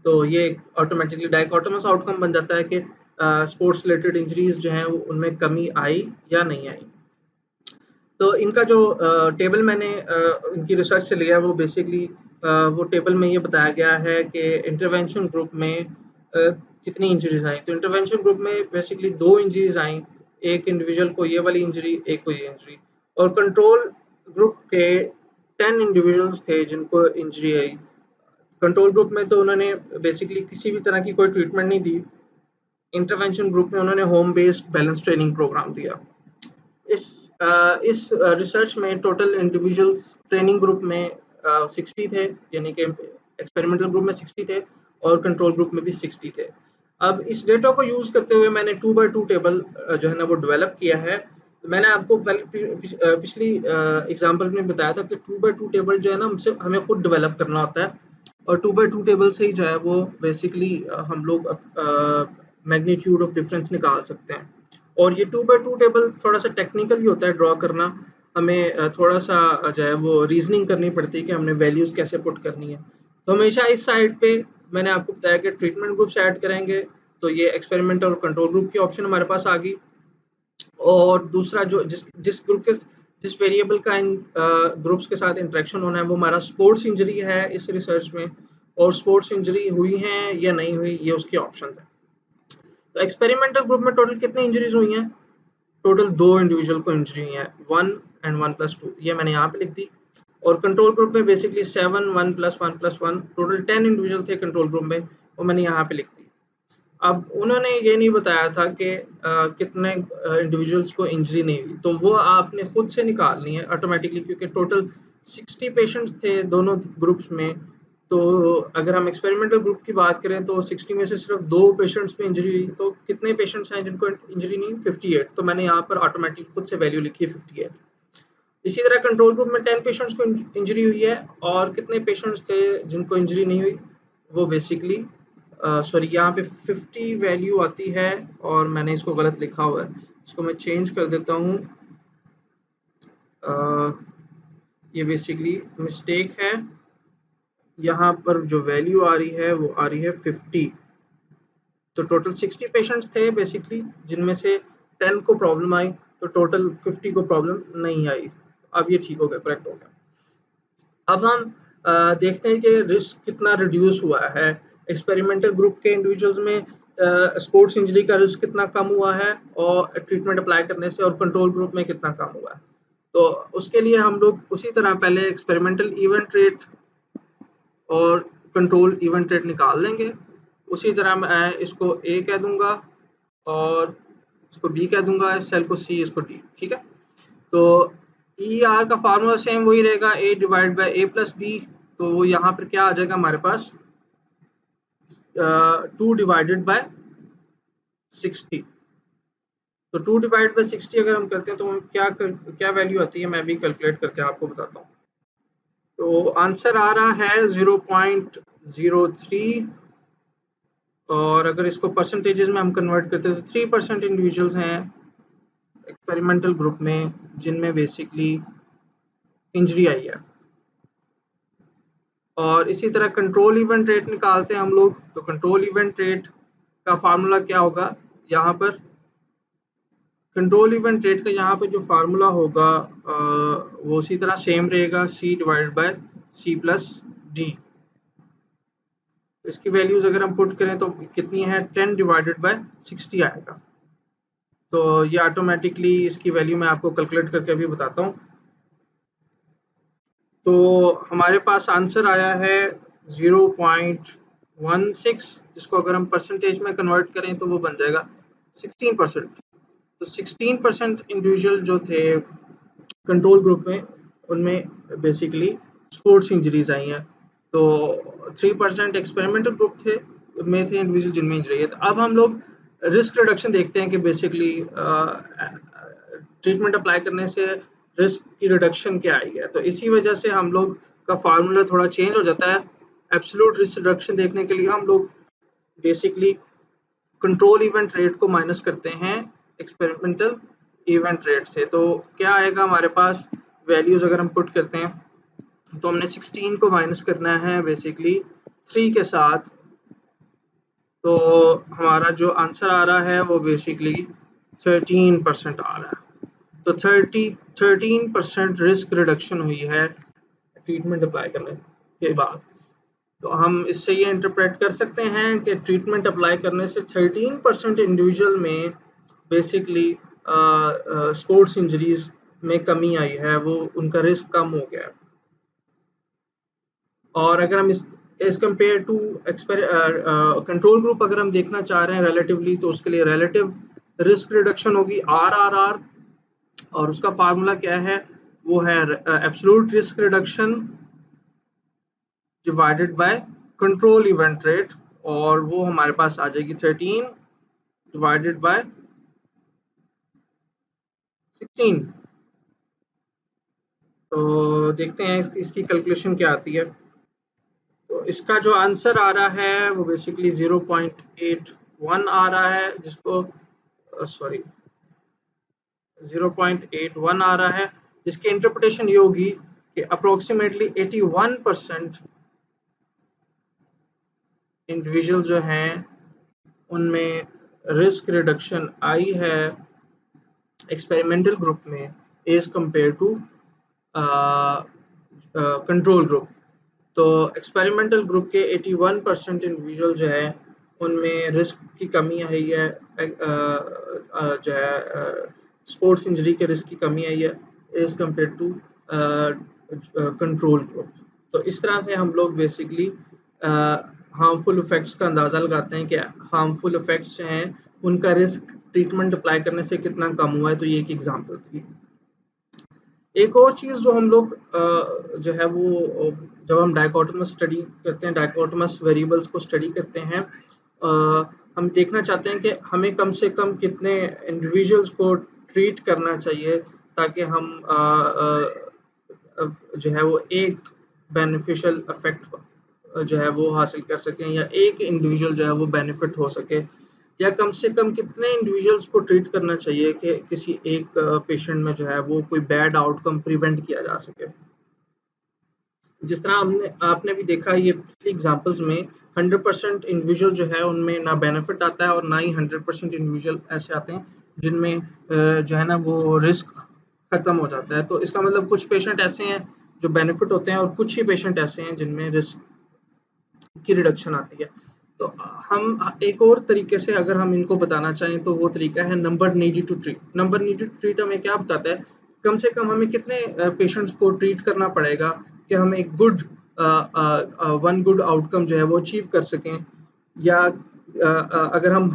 तो ये ऑटोमेटिकली डाइकोटोमस आउटकम बन जाता है कि स्पोर्ट्स रिलेटेड इंजरीज जो हैं उनमें कमी आई या नहीं आई। तो इनका जो टेबल मैंने इनकी रिसर्च से लिया वो बेसिकली वो टेबल में ये बताया गया है कि इंटरवेंशन ग्रुप में कितनी इंजरीज आई। तो इंटरवेंशन ग्रुप में बेसिकली 2 इंजरीज आई, एक इंडिविजुअल को ये वाली इंजरी, एक को ये इंजरी। और कंट्रोल ग्रुप के 10 इंडिविजुअल्स थे जिनको इंजरी आई। कंट्रोल ग्रुप में तो उन्होंने बेसिकली किसी भी तरह की कोई ट्रीटमेंट नहीं दी, इंटरवेंशन ग्रुप में उन्होंने home based balance training program दिया। इस रिसर्च में टोटल इंडिविजुअल्स ट्रेनिंग ग्रुप में 60 थे, यानी कि एक्सपेरिमेंटल ग्रुप में 60 थे और कंट्रोल ग्रुप में भी 60 थे। अब इस डेटा को यूज करते हुए मैंने 2x2 टेबल जो है ना वो डेवलप किया है। मैंने आपको पिछली एग्जांपल में बताया था कि 2x2 टेबल जो है ना हमसे हमें खुद डेवलप करना होता है, और 2x2 टेबल से ही जो है वो बेसिकली हम लोग मैग्नीट्यूड ऑफ डिफरेंस निकाल सकते हैं। और ये 2x2 टेबल थोड़ा सा टेक्निकल ही होता है ड्रॉ करना, हमें थोड़ा सा जो है वो रीजनिंग करनी पड़ती है कि हमने वैल्यूज कैसे पुट करनी है। तो हमेशा इस साइड पे मैंने आपको बताया कि ट्रीटमेंट ग्रुप्स ऐड करेंगे, तो ये एक्सपेरिमेंटल और कंट्रोल ग्रुप की ऑप्शन हमारे पास आ गई। और दूसरा जो जिस जिस ग्रुप के जिस वेरिएबल का इन ग्रुप्स के साथ इंटरेक्शन होना है वो हमारा स्पोर्ट्स इंजरी है इस रिसर्च में, और स्पोर्ट्स इंजरी हुई है या नहीं हुई ये उसके ऑप्शन है। तो एक्सपेरिमेंटल ग्रुप में टोटल कितनी इंजरीज हुई हैं? टोटल 2 इंडिविजुअल को इंजरी हुई है, 1 एंड 1+2, ये मैंने यहाँ पे लिख दी। और कंट्रोल ग्रुप में बेसिकली 7 1+1+1, टोटल 10 इंडिविजुअल थे कंट्रोल ग्रुप में, वो मैंने यहाँ पे लिख दी। अब उन्होंने ये नहीं बताया था कि कितने इंडिविजुअल्स को इंजरी नहीं हुई, तो वो आपने खुद से निकालनी है ऑटोमेटिकली, क्योंकि टोटल 60 पेशेंट्स थे दोनों ग्रुप्स में। तो अगर हम एक्सपेरिमेंटल ग्रुप की बात करें तो 60 में से सिर्फ 2 पेशेंट्स में इंजरी हुई, तो कितने पेशेंट्स हैं जिनको इंजरी नहीं? 58। तो मैंने यहाँ पर ऑटोमेटिक खुद से वैल्यू लिखी है 58। इसी तरह कंट्रोल ग्रुप में 10 पेशेंट्स को इंजरी हुई है, और कितने पेशेंट्स थे जिनको इंजरी नहीं हुई? वो बेसिकली सॉरी यहाँ पे 50 वैल्यू आती है और मैंने इसको गलत लिखा हुआ है, इसको मैं चेंज कर देता हूँ। ये बेसिकली मिस्टेक है, यहाँ पर जो वैल्यू आ रही है वो आ रही है 50। तो टोटल 60 पेशेंट्स थे बेसिकली, जिनमें से 10 को प्रॉब्लम आई, तो टोटल 50 को प्रॉब्लम नहीं आई। अब ये ठीक हो गया, करेक्ट हो गया। अब हम देखते हैं कि रिस्क कितना रिड्यूस हुआ है। एक्सपेरिमेंटल ग्रुप के इंडिविजुअल्स में स्पोर्ट्स इंजरी का रिस्क कितना कम हुआ है और ट्रीटमेंट अप्लाई करने से, और कंट्रोल ग्रुप में कितना कम हुआ है। तो उसके लिए हम लोग उसी तरह पहले एक्सपेरिमेंटल इवेंट रेट और कंट्रोल इवेंट रेट निकाल लेंगे। उसी तरह मैं इसको ए कह दूंगा और इसको बी कह दूंगा, इस सेल को सी, इसको डी, ठीक है। तो ई आर का फार्मूला सेम वही रहेगा, a divide by a plus b. तो वो यहाँ पर क्या आ जाएगा हमारे पास, 2 डिवाइडेड बाय 60। तो 2 डिवाइड बाय 60 अगर हम करते हैं तो हम क्या वैल्यू आती है, मैं भी कैलकुलेट करके आपको बताता हूँ। तो आंसर आ रहा है 0.03, और अगर इसको परसेंटेजेस में हम कन्वर्ट करते हैं तो 3% इंडिविजुअल्स हैं एक्सपेरिमेंटल ग्रुप में जिनमें बेसिकली इंजरी आई है। और इसी तरह कंट्रोल इवेंट रेट निकालते हैं हम लोग। तो कंट्रोल इवेंट रेट का फार्मूला क्या होगा, यहाँ पर कंट्रोल इवेंट रेट का यहाँ पे जो फार्मूला होगा वो उसी तरह सेम रहेगा, C divided by C plus D. इसकी वैल्यूज अगर हम पुट करें तो कितनी है, 10 डिवाइडेड बाय 60 आएगा। तो ये ऑटोमेटिकली इसकी वैल्यू मैं आपको कैलकुलेट करके अभी बताता हूँ। तो हमारे पास आंसर आया है 0.16, जिसको अगर हम परसेंटेज में कन्वर्ट करें तो वो बन जाएगा 16%। तो 16% इंडिविजुअल जो थे कंट्रोल ग्रुप में, उनमें बेसिकली स्पोर्ट्स इंजरीज आई हैं। तो 3% एक्सपेरिमेंटल ग्रुप थे, में थे इंडिविजुअल जिनमें इंजरी है। तो अब हम लोग रिस्क रिडक्शन देखते हैं कि बेसिकली ट्रीटमेंट अप्लाई करने से रिस्क की रिडक्शन क्या आई है। तो इसी वजह से हम लोग का फार्मूला थोड़ा चेंज हो जाता है। एब्सोल्यूट रिस्क रिडक्शन देखने के लिए हम लोग बेसिकली कंट्रोल इवेंट रेट को माइनस करते हैं एक्सपेरिमेंटल इवेंट रेट से। तो क्या आएगा हमारे पास, वैल्यूज अगर हम पुट करते हैं तो हमने 16 को माइनस करना है बेसिकली 3 के साथ। तो हमारा जो आंसर आ रहा है वो बेसिकली 13% आ रहा है। तो 13% रिस्क रिडक्शन हुई है ट्रीटमेंट अप्लाई करने के बाद। तो हम इससे ये इंटरप्रेट कर सकते हैं कि ट्रीटमेंट अप्लाई करने से 13% इंडिविजुअल में बेसिकली स्पोर्ट्स इंजरीज में कमी आई है, वो उनका रिस्क कम हो गया है। और अगर हम इस as compare to control group अगर हम देखना चाह रहे हैं रिलेटिवली, तो उसके लिए रिलेटिव रिस्क रिडक्शन होगी RRR, और उसका फार्मूला क्या है, वो है absolute risk reduction divided by control event rate, और वो हमारे पास आ जाएगी 13 डिवाइडेड बाय 16। तो देखते हैं इसकी कैलकुलेशन क्या आती है। तो इसका जो आंसर आ रहा है वो बेसिकली 0.81 आ रहा है, जिसको सॉरी 0.81 आ रहा है, जिसकी इंटरप्रिटेशन ये होगी कि अप्रोक्सीमेटली 81% इंडिविजुअल जो हैं उनमें रिस्क रिडक्शन आई है एक्सपेरिमेंटल ग्रुप में as compare to control group. तो एक्सपेरिमेंटल ग्रुप के 81% इंडिविजुअल जो है उनमें रिस्क की कमी आई है, जो है स्पोर्ट्स इंजरी के रिस्क की कमी आई है as compare to control group. तो इस तरह से हम लोग बेसिकली हार्मफुल इफेक्ट्स का अंदाज़ा लगाते हैं कि हार्मफुल इफेक्ट्स जो हैं उनका रिस्क ट्रीटमेंट अप्लाई करने से कितना कम हुआ है। तो ये एक एग्जांपल थी। एक और चीज़ जो हम लोग जो है वो जब हम डायकोटोमस स्टडी करते हैं, डायकोटोमस वेरिएबल्स को स्टडी करते हैं, हम देखना चाहते हैं कि हमें कम से कम कितने इंडिविजुअल्स को ट्रीट करना चाहिए ताकि हम जो है वो एक बेनिफिशियल इफेक्ट जो है वो हासिल कर सकें, या एक इंडिविजुअल जो है वो बेनिफिट हो सके, या कम से कम कितने इंडिविजुअल्स को ट्रीट करना चाहिए कि किसी एक पेशेंट में जो है वो कोई बैड आउटकम प्रिवेंट किया जा सके। जिस तरह हमने आपने भी देखा ये पिछली एग्जांपल्स में 100% इंडिविजुअल जो है उनमें ना बेनिफिट आता है और ना ही 100% इंडिविजुअल ऐसे आते हैं जिनमें जो है ना वो रिस्क खत्म हो जाता है। तो इसका मतलब कुछ पेशेंट ऐसे हैं जो बेनिफिट होते हैं और कुछ ही पेशेंट ऐसे हैं जिनमें रिस्क की रिडक्शन आती है। तो हम एक और तरीके से अगर हम इनको बताना चाहें तो वो तरीका है number needed to treat. Number needed to treat हमें क्या बताता है, कम से कम हमें कितने पेशेंट्स को ट्रीट करना पड़ेगा कि हम एक गुड वन गुड आउटकम जो है वो अचीव कर सकें, या अगर हम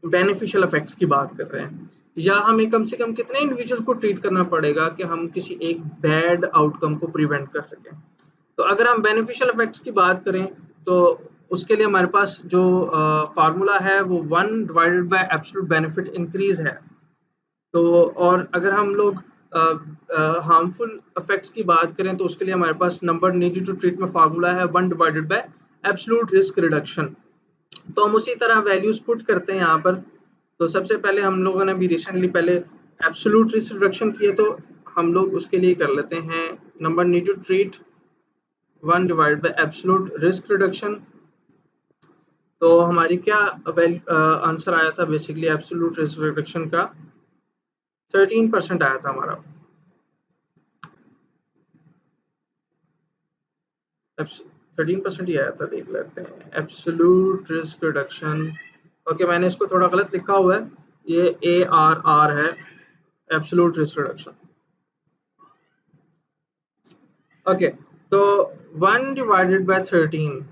बेनिफिशियल इफेक्ट्स की बात कर रहे हैं, या हमें कम से कम कितने इंडिविजुअल को ट्रीट करना पड़ेगा कि हम किसी एक बैड आउटकम को प्रिवेंट कर सकें। तो अगर हम बेनिफिशियल इफेक्ट्स की बात करें तो उसके लिए हमारे पास जो फार्मूला है वो 1 divided by absolute benefit increase है। तो और अगर हम लोग हार्मफुल इफेक्ट्स की बात करें तो उसके लिए हमारे पास नंबर नीडेड टू ट्रीट में फार्मूला है 1 divided by absolute risk reduction. तो हम उसी तरह वैल्यूज पुट करते हैं यहाँ पर। तो सबसे पहले हम लोगों ने भी रिसेंटली पहले एब्सोल्यूट रिस्क रिडक्शन किए, तो हम लोग उसके लिए कर लेते हैं number needed to treat 1 divide by absolute risk reduction. तो हमारी क्या आंसर आया था बेसिकली एब्सोल्यूट रिस्क रिडक्शन का 13% आया था हमारा। 13% ही आया था, देख लेते हैं एब्सोल्यूट रिस्क रिडक्शन। ओके, मैंने इसको थोड़ा गलत लिखा हुआ है, ये ARR है, एब्सोल्यूट रिस्क रिडक्शन। ओके, तो 1 डिवाइडेड बाय 13,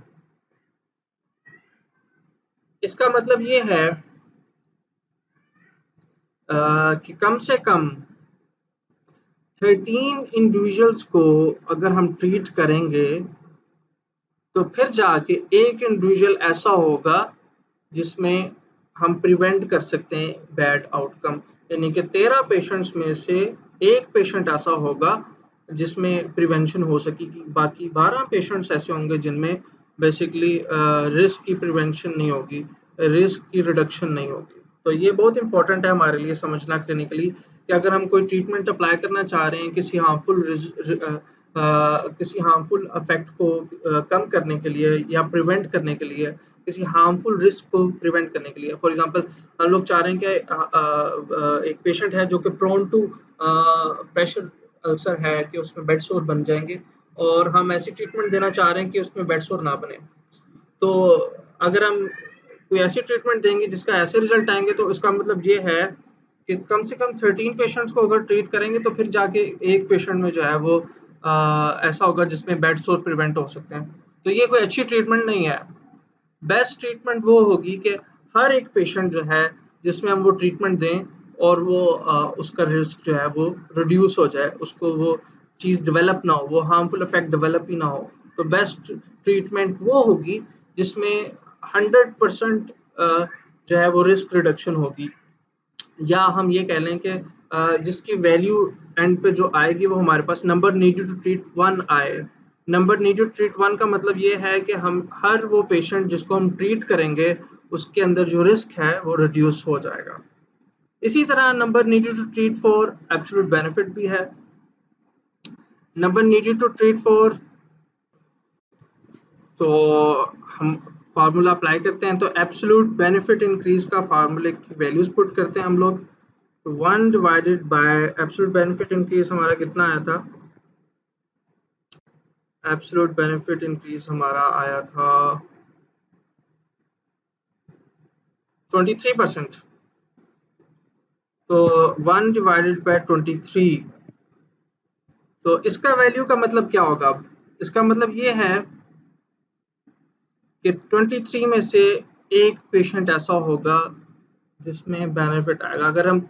इसका मतलब ये है कि कम से कम 13 इंडिविजुअल्स को अगर हम ट्रीट करेंगे तो फिर जाके एक इंडिविजुअल ऐसा होगा जिसमें हम प्रिवेंट कर सकते हैं बैड आउटकम। यानी कि 13 पेशेंट्स में से एक पेशेंट ऐसा होगा जिसमें प्रिवेंशन हो सकेगी, बाकी 12 पेशेंट्स ऐसे होंगे जिनमें बेसिकली रिस्क की प्रिवेंशन नहीं होगी, रिस्क की रिडक्शन नहीं होगी। तो ये बहुत इंपॉर्टेंट है हमारे लिए समझना क्लिनिकली कि अगर हम कोई ट्रीटमेंट अप्लाई करना चाह रहे हैं किसी हार्मफुल इफेक्ट को कम करने के लिए या प्रिवेंट करने के लिए, किसी हार्मफुल रिस्क को प्रिवेंट करने के लिए। फॉर एग्जांपल हम लोग चाह रहे हैं कि एक पेशेंट है जो कि प्रोन टू प्रेशर अल्सर है कि उसमें बेड सोर बन जाएंगे, और हम ऐसी ट्रीटमेंट देना चाह रहे हैं कि उसमें बेड सोर ना बने। तो अगर हम कोई ऐसी ट्रीटमेंट देंगे जिसका ऐसे रिजल्ट आएंगे तो इसका मतलब ये है कि कम से कम 13 पेशेंट्स को अगर ट्रीट करेंगे तो फिर जाके एक पेशेंट में जो है वो ऐसा होगा जिसमें बेड सोर प्रिवेंट हो सकते हैं। तो ये कोई अच्छी ट्रीटमेंट नहीं है। बेस्ट ट्रीटमेंट वो होगी कि हर एक पेशेंट जो है जिसमें हम वो ट्रीटमेंट दें और वो उसका रिस्क जो है वो रिड्यूस हो जाए, उसको वो चीज़ डेवलप ना हो, वो हार्मफुल इफेक्ट डेवलप ही ना हो। तो बेस्ट ट्रीटमेंट वो होगी जिसमें 100% जो है वो रिस्क रिडक्शन होगी, या हम ये कह लें कि जिसकी वैल्यू एंड पे जो आएगी वो हमारे पास नंबर नीडेड टू ट्रीट 1 आए। नंबर नीडेड टू ट्रीट 1 का मतलब ये है कि हम हर वो पेशेंट जिसको हम ट्रीट करेंगे उसके अंदर जो रिस्क है वो रिड्यूस हो जाएगा। इसी तरह number needed to treat for absolute benefit भी है। Number needed to treat for, तो हम फार्मूला अप्लाई करते हैं, तो एब्सोल्यूट बेनिफिट इंक्रीज का फार्मूले की वैल्यूज पुट करते हैं हम लोग। तो 1 divided by absolute benefit increase हमारा कितना आया था, एब्सोल्यूट बेनिफिट इंक्रीज हमारा आया था 23%। तो 1 डिवाइडेड बाय 23, तो इसका वैल्यू का मतलब क्या होगा? अब इसका मतलब ये है कि 23 में से एक पेशेंट ऐसा होगा जिसमें बेनिफिट आएगा। अगर हम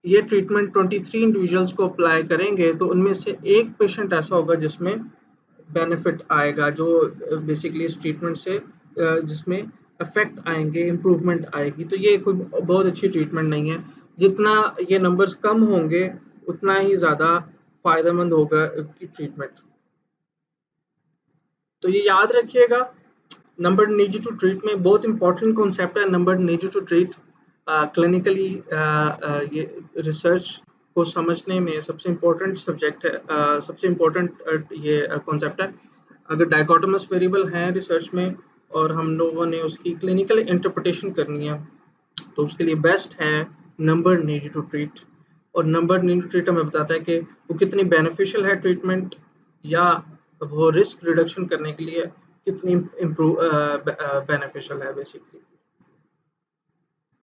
ये ट्रीटमेंट 23 इंडिविजुअल्स को अप्लाई करेंगे तो उनमें से एक पेशेंट ऐसा होगा जिसमें बेनिफिट आएगा, जो बेसिकली इस ट्रीटमेंट से जिसमें इफेक्ट आएंगे, इम्प्रूवमेंट आएगी। तो ये कोई बहुत अच्छी ट्रीटमेंट नहीं है। जितना ये नंबर्स कम होंगे उतना ही ज़्यादा फायदेमंद होगा इसकी ट्रीटमेंट। तो ये याद रखिएगा, नंबर नीडेड टू ट्रीट में बहुत इंपॉर्टेंट कॉन्सेप्ट है number needed to treat. Clinically ये रिसर्च को समझने में सबसे इम्पोर्टेंट सब्जेक्ट है, सबसे इम्पोर्टेंट ये कॉन्सेप्ट है। अगर डायकोटोमस वेरिएबल हैं रिसर्च में और हम लोगों ने उसकी क्लिनिकल इंटरप्रिटेशन करनी है तो उसके लिए बेस्ट है नंबर नीडेड टू ट्रीट। और नंबर नीडेड टू ट्रीट हमें बताता है कि वो कितनी बेनिफिशियल है ट्रीटमेंट, या वो रिस्क रिडक्शन करने के लिए कितनी इम्प्रूव बेनिफिशियल है बेसिकली।